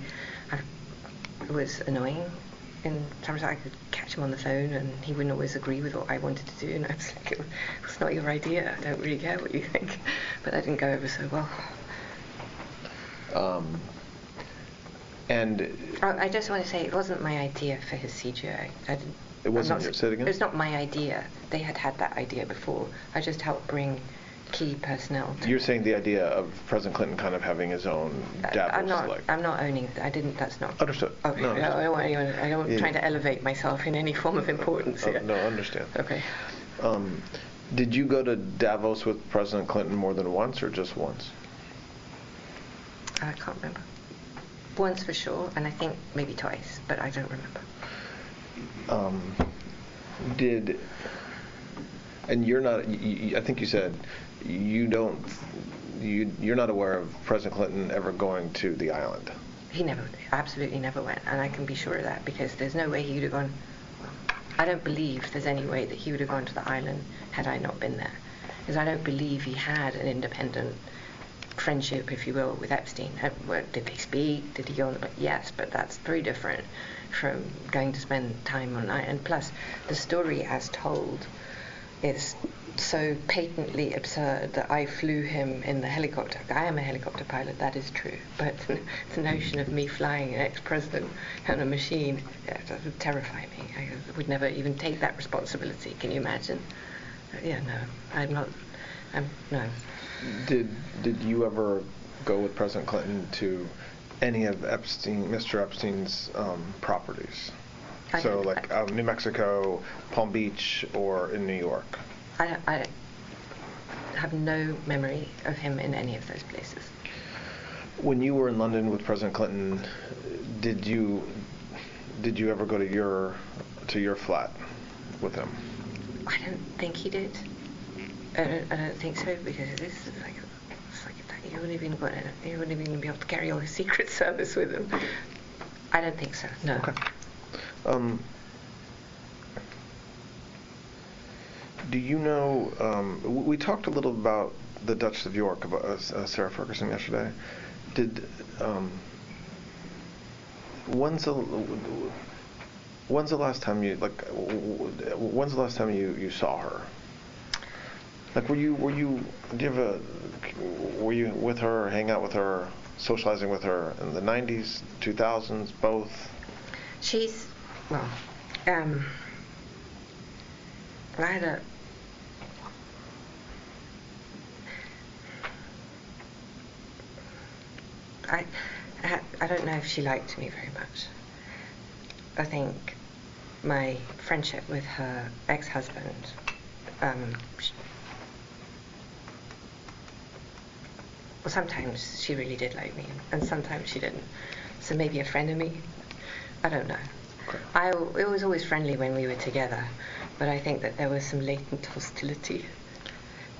was annoying. In sometimes I could catch him on the phone and he wouldn't always agree with what I wanted to do, and I was like, it's not your idea, I don't really care what you think. But that didn't go over so well.
And
I just want to say it wasn't my idea for his CGI.
it wasn't your, say it again?
It's not my idea. They had that idea before. I just helped bring key personnel.
You're saying the idea of President Clinton kind of having his own Davos
I'm not owning it. I didn't. That's not.
Understood.
Okay.
No,
I don't want anyone. I don't
Yeah.
trying to elevate myself in any form of importance here.
No, I understand.
Okay.
Did you go to Davos with President Clinton more than once or just once?
I can't remember. Once for sure, and I think maybe twice, but I don't remember.
And you're not, I think you said you're not aware of President Clinton ever going to the island.
He absolutely never went, and I can be sure of that because there's no way he would have gone. I don't believe there's any way that he would have gone to the island had I not been there, because I don't believe he had an independent friendship, if you will, with Epstein. Did they speak? Did he go on? Yes, but that's very different from going to spend time on night. And plus, the story as told is so patently absurd that I flew him in the helicopter. I am a helicopter pilot, that is true. But the notion of me flying an ex-president on a machine, that would terrify me. I would never even take that responsibility. Can you imagine? Yeah, no, I'm not. No.
Did you ever go with President Clinton to any of Mr. Epstein's properties? So like New Mexico, Palm Beach, or in New York?
I have no memory of him in any of those places.
When you were in London with President Clinton, did you ever go to your flat with him?
I don't think he did. I don't think so, because this is like you wouldn't even be able to carry all his Secret Service with him. I don't think so. No.
Okay. Do you know? We talked a little about the Duchess of York, about Sarah Ferguson yesterday. When's the last time you saw her? Like, were you with her, hang out with her, socializing with her in the 90s, 2000s, both?
She's, well, I had I don't know if she liked me very much. I think my friendship with her ex-husband, well, sometimes she really did like me, and sometimes she didn't. So maybe a frenemy. I don't know. Okay. It was always friendly when we were together, but I think that there was some latent hostility.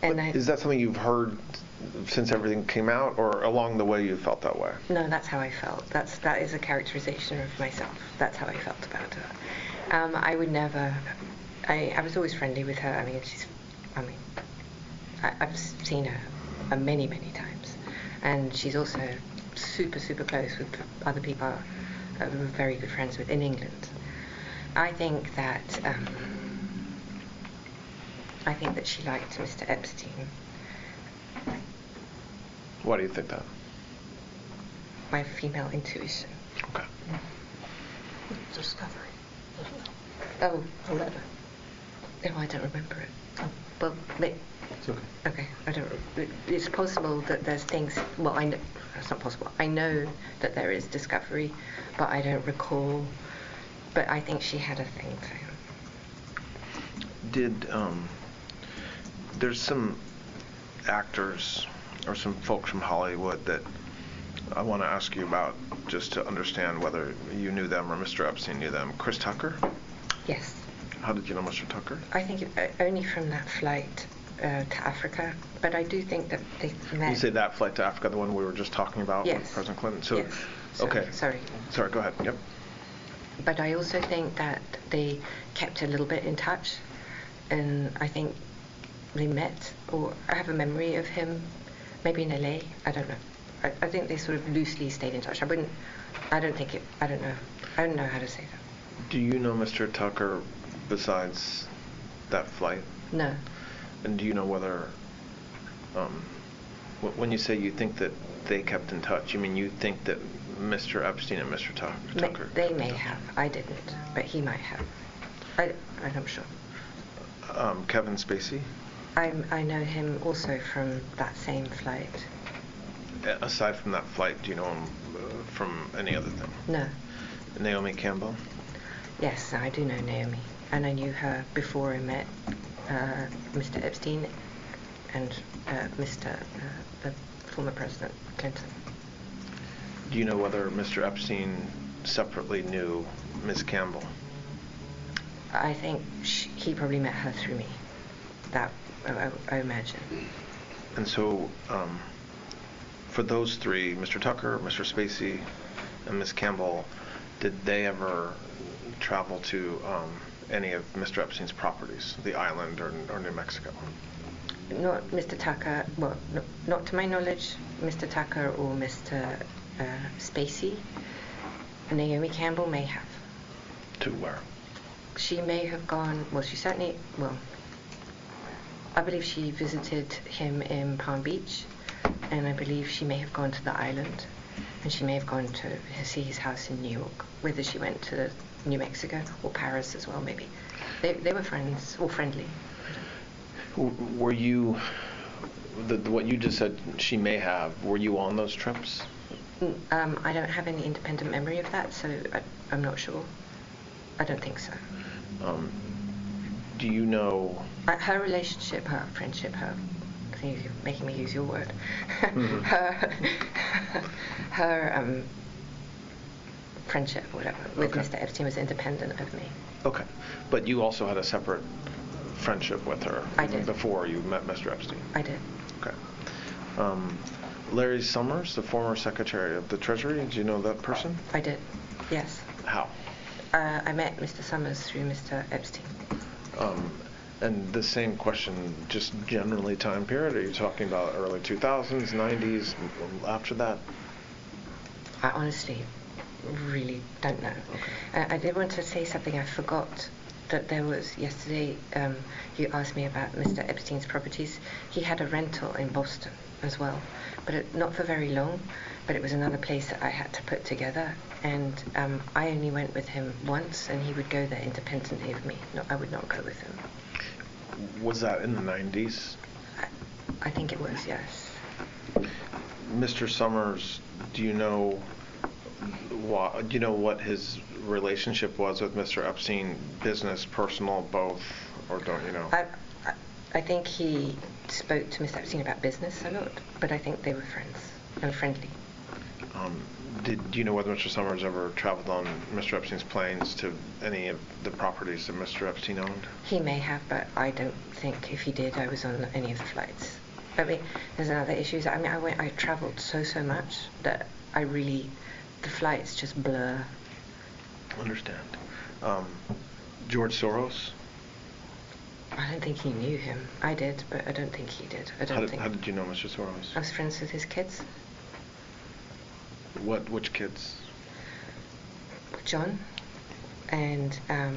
And
is that something you've heard since everything came out, or along the way you felt that way?
No, that's how I felt. That is a characterization of myself. That's how I felt about her. I would never. I was always friendly with her. I've seen her many times, and she's also super close with other people we're very good friends with in England. I think that she liked Mr. Epstein.
Why do you think that?
My female intuition.
Okay.
Discovery.
Oh,
A letter.
no, I don't remember it. Oh, well,
It's okay.
okay, I don't. It's possible that there's things. Well, I know it's not possible. I know that there is discovery, but I don't recall. But I think she had a thing for him.
There's some actors or some folks from Hollywood that I want to ask you about, just to understand whether you knew them or Mr. Epstein knew them. Chris Tucker?
Yes.
How did you know Mr. Tucker?
I think only from that flight to Africa, but I do think that they met.
You say that flight to Africa, the one we were just talking about
Yes.
with President Clinton? So,
yes.
Okay.
Sorry,
go ahead. Yep.
but I also think that they kept a little bit in touch, and I think they met, or I have a memory of him, maybe in LA. I don't know. I think they sort of loosely stayed in touch. I don't know how to say that.
Do you know Mr. Tucker besides that flight?
No.
And do you know whether, when you say you think that they kept in touch, you mean you think that Mr. Epstein and Mr. Tucker?
They may have. I didn't, but he might have. I'm sure.
Kevin Spacey?
I know him also from that same flight.
Aside from that flight, do you know him from any other thing?
No.
Naomi Campbell?
Yes, I do know Naomi, and I knew her before I met Mr. Epstein and the former President Clinton.
Do you know whether Mr. Epstein separately knew Ms. Campbell?
I think he probably met her through me. That I imagine.
And so, for those three, Mr. Tucker, Mr. Spacey, and Ms. Campbell, did they ever travel to any of Mr. Epstein's properties, the island or New Mexico?
Not Mr. Tucker. Well, not to my knowledge, Mr. Tucker or Mr. Spacey. Naomi Campbell may have.
To where?
She may have gone. Well, she certainly. Well, I believe she visited him in Palm Beach, and I believe she may have gone to the island, and she may have gone to see his house in New York. Whether she went to New Mexico or Paris as well, maybe. They were friends or friendly.
Were you? What you just said, she may have. Were you on those trips?
I don't have any independent memory of that, so I'm not sure. I don't think so.
Do you know?
Her relationship, her friendship, her. I think you're making me use your word.
Mm-hmm.
her friendship, whatever, with
Okay.
Mr. Epstein was independent of me.
Okay, but you also had a separate friendship with her.
I did.
Before you met Mr. Epstein.
I did.
Okay. Larry Summers, the former Secretary of the Treasury. Do you know that person?
I did. Yes.
How?
I met Mr. Summers through Mr. Epstein.
And the same question, just generally time period. Are you talking about early 2000s, 90s, after that?
I honestly really don't know.
Okay.
I did want to say something. I forgot that there was yesterday. You asked me about Mr. Epstein's properties. He had a rental in Boston as well, but not for very long. But it was another place that I had to put together, and I only went with him once, and he would go there independently of me. No, I would not go with him.
Was that in the 90s?
I think it was, yes.
Mr. Summers, do you know what his relationship was with Mr. Epstein, business, personal, both, or don't you know?
I think he spoke to Mr. Epstein about business a lot, but I think they were friends and friendly.
Do you know whether Mr. Summers ever traveled on Mr. Epstein's planes to any of the properties that Mr. Epstein owned?
He may have, but I don't think if he did, I was on any of the flights. I mean, there's another issue. I mean, I traveled so much that the flights just blur.
Understand. George Soros?
I don't think he knew him. I did, but I don't think he did.
How did you know Mr. Soros?
I was friends with his kids.
Which kids?
John and I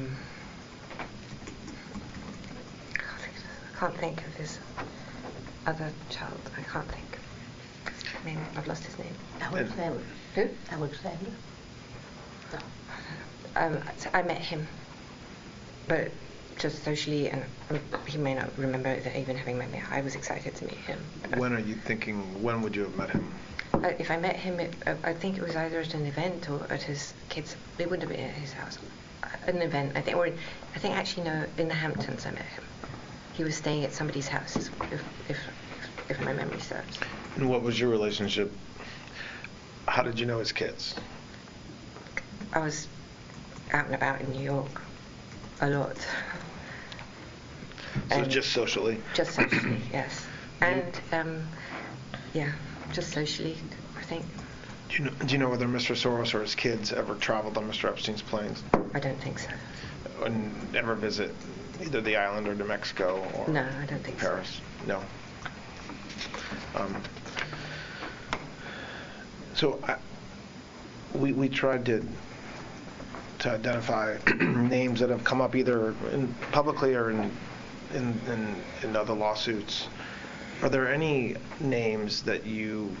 can't think of his other child. I can't think. Maybe I've lost his name.
Alexander.
Who?
Alexander.
So I met him, but just socially, and he may not remember that even having met me. I was excited to meet him.
When would you have met him?
If I met him, I think it was either at an event or at his kids. It wouldn't have been at his house. An event, I think, actually no, in the Hamptons I met him. He was staying at somebody's house, if my memory serves.
And what was your relationship? How did you know his kids?
I was out and about in New York a lot.
So just socially?
Just socially, yes. And yeah, just socially, I think.
Do you know whether Mr. Soros or his kids ever traveled on Mr. Epstein's planes?
I don't think so.
And ever visit either the island or New Mexico or
No, I don't think
Paris?
so.
No. So we tried to identify names that have come up either publicly or in other lawsuits. Are there any names that you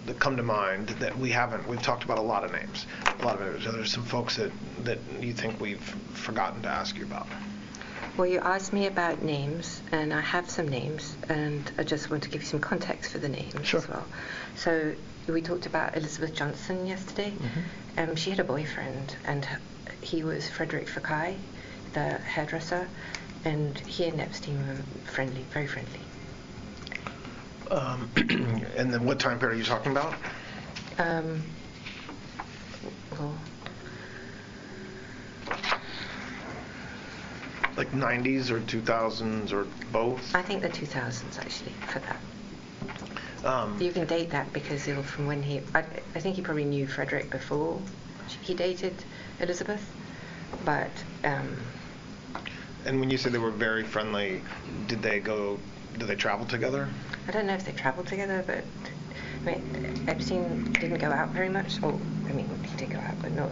that come to mind that we've talked about a lot of names. So there's some folks that you think we've forgotten to ask you about.
Well, you asked me about names, and I have some names, and I just want to give you some context for the names
Sure.
as well. So we talked about Elizabeth Johnson yesterday. She had a boyfriend, and he was Frederick Fakai, the hairdresser, and he and Epstein were friendly, very friendly.
And then what time period are you talking about?
Well,
Like 90s or 2000s or both?
I think the 2000s actually for that.
Um,
You can date that because it was from when I think he probably knew Frederick before he dated Elizabeth, but
and when you said they were very friendly, did they travel together?
I don't know if they traveled together, but I mean, Epstein didn't go out very much. Oh, I mean, he did go out, but not.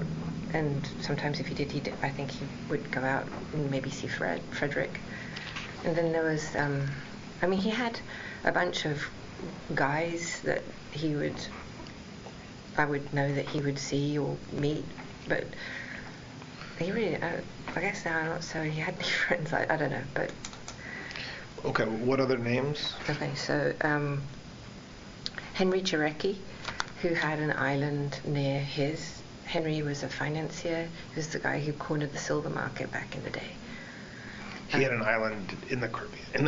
And sometimes if he did, I think he would go out and maybe see Frederick. And then there was, I mean, he had a bunch of guys that I would know that he would see or meet, but he really, I guess now not so he had any friends, I don't know, but.
Okay, what other names?
Okay, so Henry Jarecki, who had an island near his. Henry was a financier. He was the guy who cornered the silver market back in the day.
He had an island in the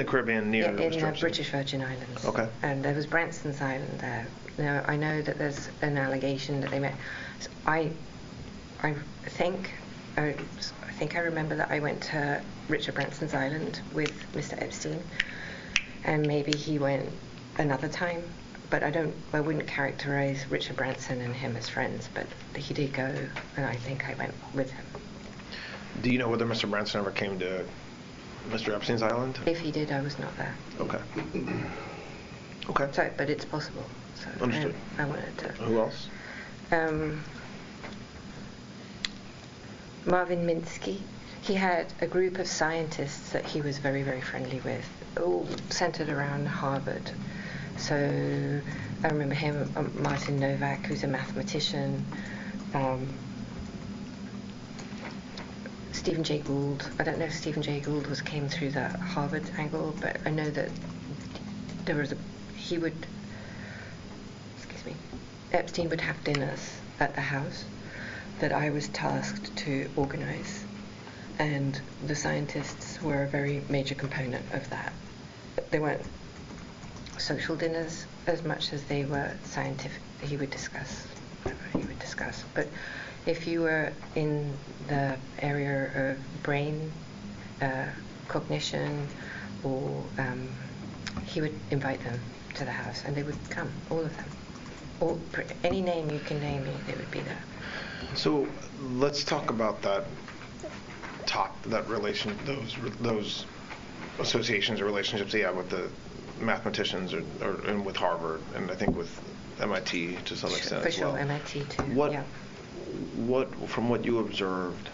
Caribbean near
in the British Virgin Islands.
Okay.
And there was Branston's Island there. Now I know that there's an allegation that they met. So I think I remember that I went to Richard Branston's Island with Mr. Epstein, and maybe he went another time. But I wouldn't characterize Richard Branson and him as friends, but he did go, and I think I went with him.
Do you know whether Mr. Branson ever came to Mr. Epstein's island?
If he did, I was not there.
Okay. Okay.
So, but it's possible. So
Understood.
I wanted to.
Who else?
Marvin Minsky. He had a group of scientists that he was very, very friendly with, all centered around Harvard. So I remember him, Martin Novak, who's a mathematician, Stephen Jay Gould. I don't know if Stephen Jay Gould came through the Harvard angle, but I know that there was Epstein would have dinners at the house that I was tasked to organize, and the scientists were a very major component of that. They weren't social dinners as much as they were scientific. He would discuss. But if you were in the area of brain cognition, or he would invite them to the house, and they would come, all of them. Any name you can name me, they would be there.
So let's talk about that relation, those associations or relationships he had with the mathematicians and with Harvard, and I think with MIT to some extent as well.
For sure, MIT too.
What from what you observed,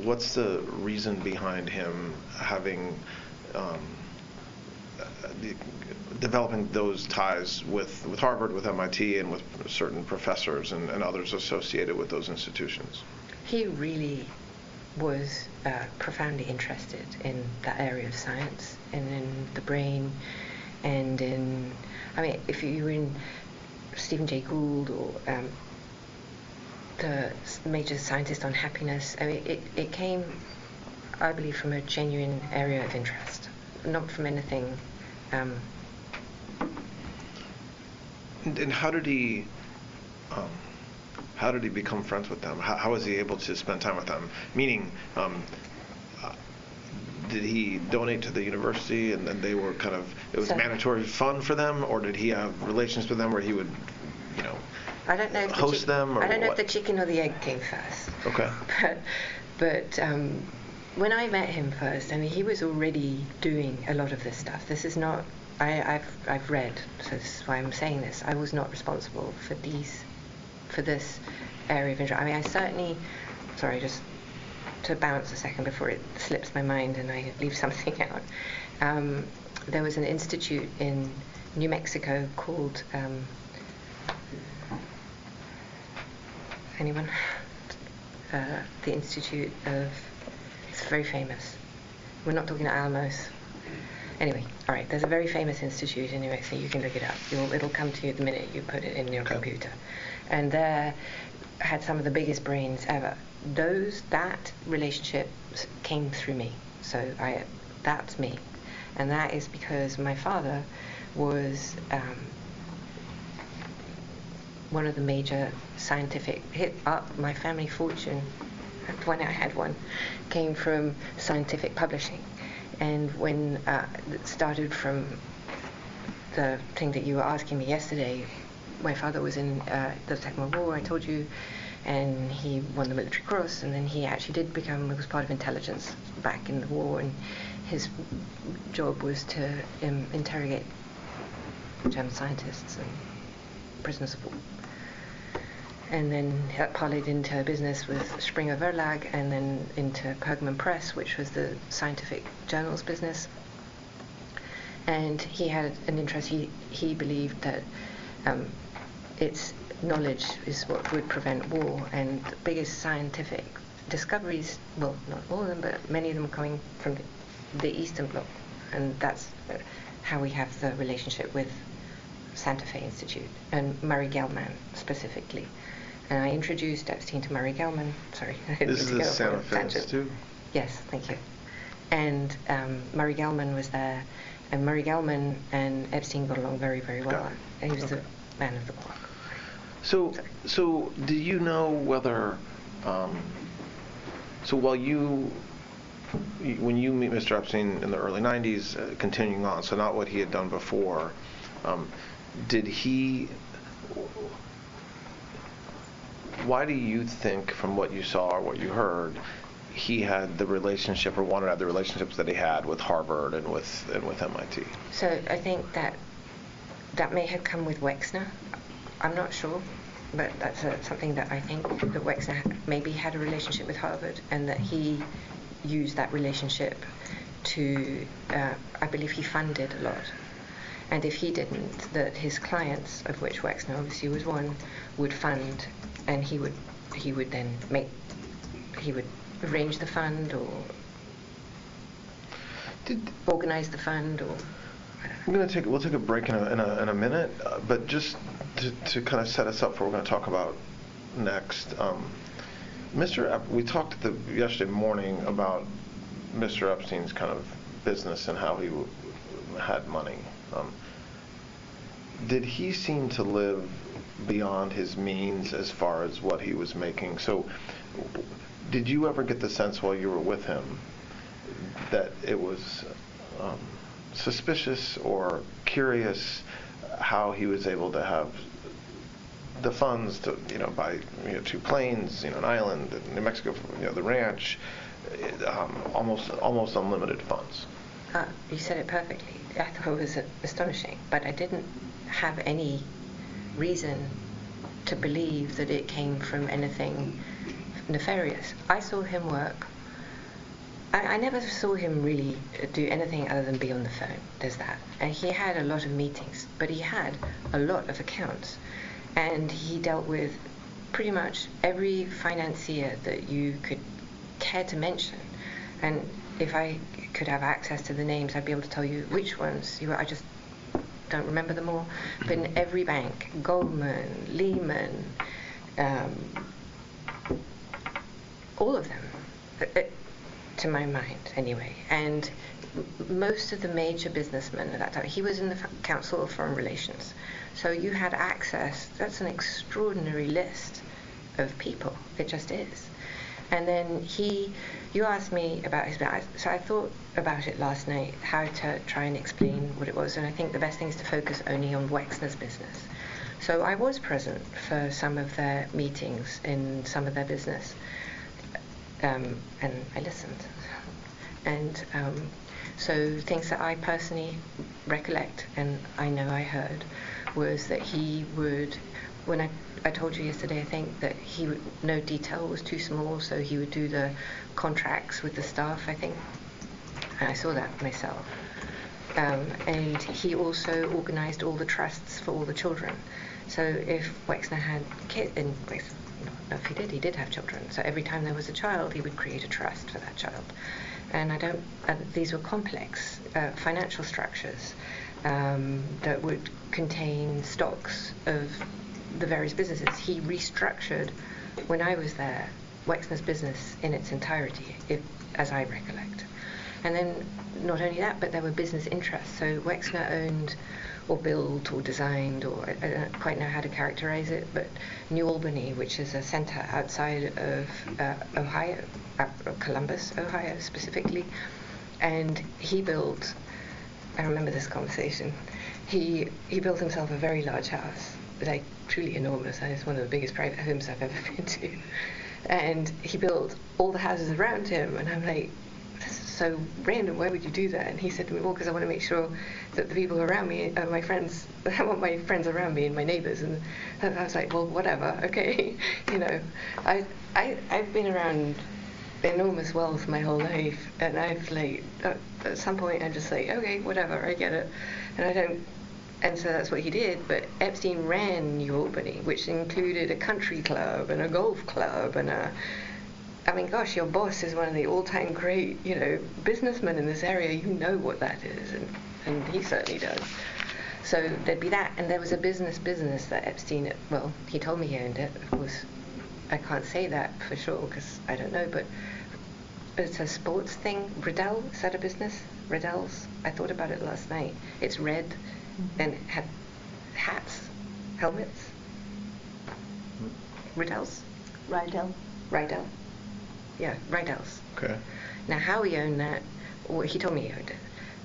what's the reason behind him having developing those ties with Harvard, with MIT, and with certain professors and others associated with those institutions?
He really was profoundly interested in that area of science and in the brain, and if you were in Stephen Jay Gould or the major scientist on happiness, it came, I believe, from a genuine area of interest, not from anything.
And how did he become friends with them? How was he able to spend time with them? Meaning, did he donate to the university and then they were it was mandatory fun for them, or did he have relations with them where he would,
I don't know
host them, or
I don't know
what?
if the chicken or the egg came first.
Okay.
But when I met him first, he was already doing a lot of this stuff. This is not. I've read, so this is why I'm saying this. I was not responsible for this area of interest. I certainly. Sorry, just to bounce a second before it slips my mind and I leave something out. There was an institute in New Mexico called Anyone? The Institute of... It's very famous. We're not talking Alamos. Anyway, all right, there's a very famous institute anyway, so you can look it up. It'll come to you the minute you put it in your computer. And there had some of the biggest brains ever. That relationship came through me. So that's me. And that is because my father was one of the major scientific, my family fortune, when I had one, came from scientific publishing. And when it started from the thing that you were asking me yesterday, my father was in the Second World War, I told you, and he won the Military Cross, and then he actually was part of intelligence back in the war, and his job was to interrogate German scientists and prisoners of war. And then that parlayed into business with Springer Verlag, and then into Pergamon Press, which was the scientific journals business. And he had an interest. He believed that its knowledge is what would prevent war, and the biggest scientific discoveries, well, not all of them, but many of them coming from the Eastern Bloc. And that's how we have the relationship with Santa Fe Institute and Murray Gell-Mann specifically. And I introduced Epstein to Murray Gell-Mann. Sorry.
This is the Santa Fe Institute?
Yes, thank you. And Murray Gell-Mann was there, and Murray Gell-Mann and Epstein got along very, very well. And he was the man of the clock.
So do you know whether, so when you meet Mr. Epstein in the early 90s, continuing on, so not what he had done before, why do you think, from what you saw or what you heard, he had the relationship or wanted to have the relationships that he had with Harvard and with MIT?
So I think that may have come with Wexner. I'm not sure, but that's something that I think that Wexner maybe had a relationship with Harvard, and that he used that relationship to, I believe he funded a lot. And if he didn't, that his clients, of which Wexner obviously was one, would fund, and he would then arrange the fund or organize the fund, or I don't know.
We'll take a break in a minute, but just to kind of set us up for what we're going to talk about next. We talked yesterday morning about Mr. Epstein's kind of business and how he had money. Did he seem to live beyond his means as far as what he was making? So did you ever get the sense while you were with him that it was suspicious or curious how he was able to have the funds to buy 2 planes, an island in New Mexico, the ranch, almost unlimited funds?
You said it perfectly. I thought it was astonishing, but I didn't have any reason to believe that it came from anything nefarious. I saw him work. I never saw him really do anything other than be on the phone. There's that. And he had a lot of meetings, but he had a lot of accounts. And he dealt with pretty much every financier that you could care to mention. And if I could have access to the names, I'd be able to tell you which ones you were. I just don't remember them all. But in every bank, Goldman, Lehman, all of them, to my mind anyway. And most of the major businessmen at that time, he was in the Council of Foreign Relations. So you had access. That's an extraordinary list of people. It just is. And then you asked me about his business. So I thought about it last night, how to try and explain what it was. And I think the best thing is to focus only on Wexner's business. So I was present for some of their meetings in some of their business. And I listened. And so things that I personally recollect, and I know I heard, was that he would, when I told you yesterday, I think that he would, no detail was too small, so he would do the contracts with the staff, I think. And I saw that myself. And he also organized all the trusts for all the children. So if Wexner had kids, and know if he did. He did have children. So every time there was a child, he would create a trust for that child. And these were complex financial structures that would contain stocks of the various businesses. He restructured, when I was there, Wexner's business in its entirety, as I recollect. And then not only that, but there were business interests. So Wexner owned or built or designed, or I don't quite know how to characterize it, but New Albany, which is a center outside of Ohio, Columbus, Ohio specifically. And he built, I remember this conversation, he built himself a very large house, like truly enormous, and it's one of the biggest private homes I've ever been to. And he built all the houses around him, and I'm like, this is so random, why would you do that? And he said to me, well, because I want to make sure that the people around me are my friends, I want my friends around me and my neighbors. And I was like, well, whatever, okay. You know, I've been around enormous wealth my whole life, and I've like, at some point I'm just like, okay, whatever, I get it. And so that's what he did. But Epstein ran New Albany, which included a country club and a golf club and I mean, gosh, your boss is one of the all-time great, businessmen in this area. You know what that is, and he certainly does. So there'd be that, and there was a business that Epstein, well, he told me he owned it. Of course, I can't say that for sure because I don't know, but it's a sports thing. Riddell, is that a business? Riddell's? I thought about it last night. It's red, and it had hats, helmets. Riddell's? Riddell. Yeah, Riddell's.
Okay.
Now, how he owned that, well, he told me he owned it.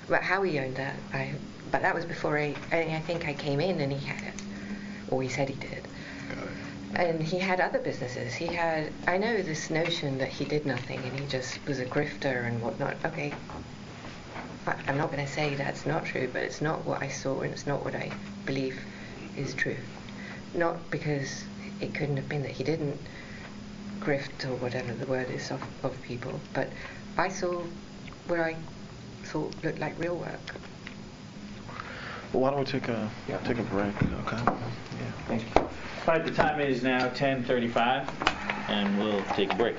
But how he owned that, but that was before I think I came in and he had it. Or he said he did.
Got it.
And he had other businesses. I know this notion that he did nothing and he just was a grifter and whatnot. Okay, I'm not going to say that's not true, but it's not what I saw and it's not what I believe is true. Not because it couldn't have been that he didn't grift or whatever the word is of people, but I saw what I thought looked like real work.
Well, why don't we take a break? Okay.
Yeah, thank you.
All right, the time is now 10:35, and we'll take a break.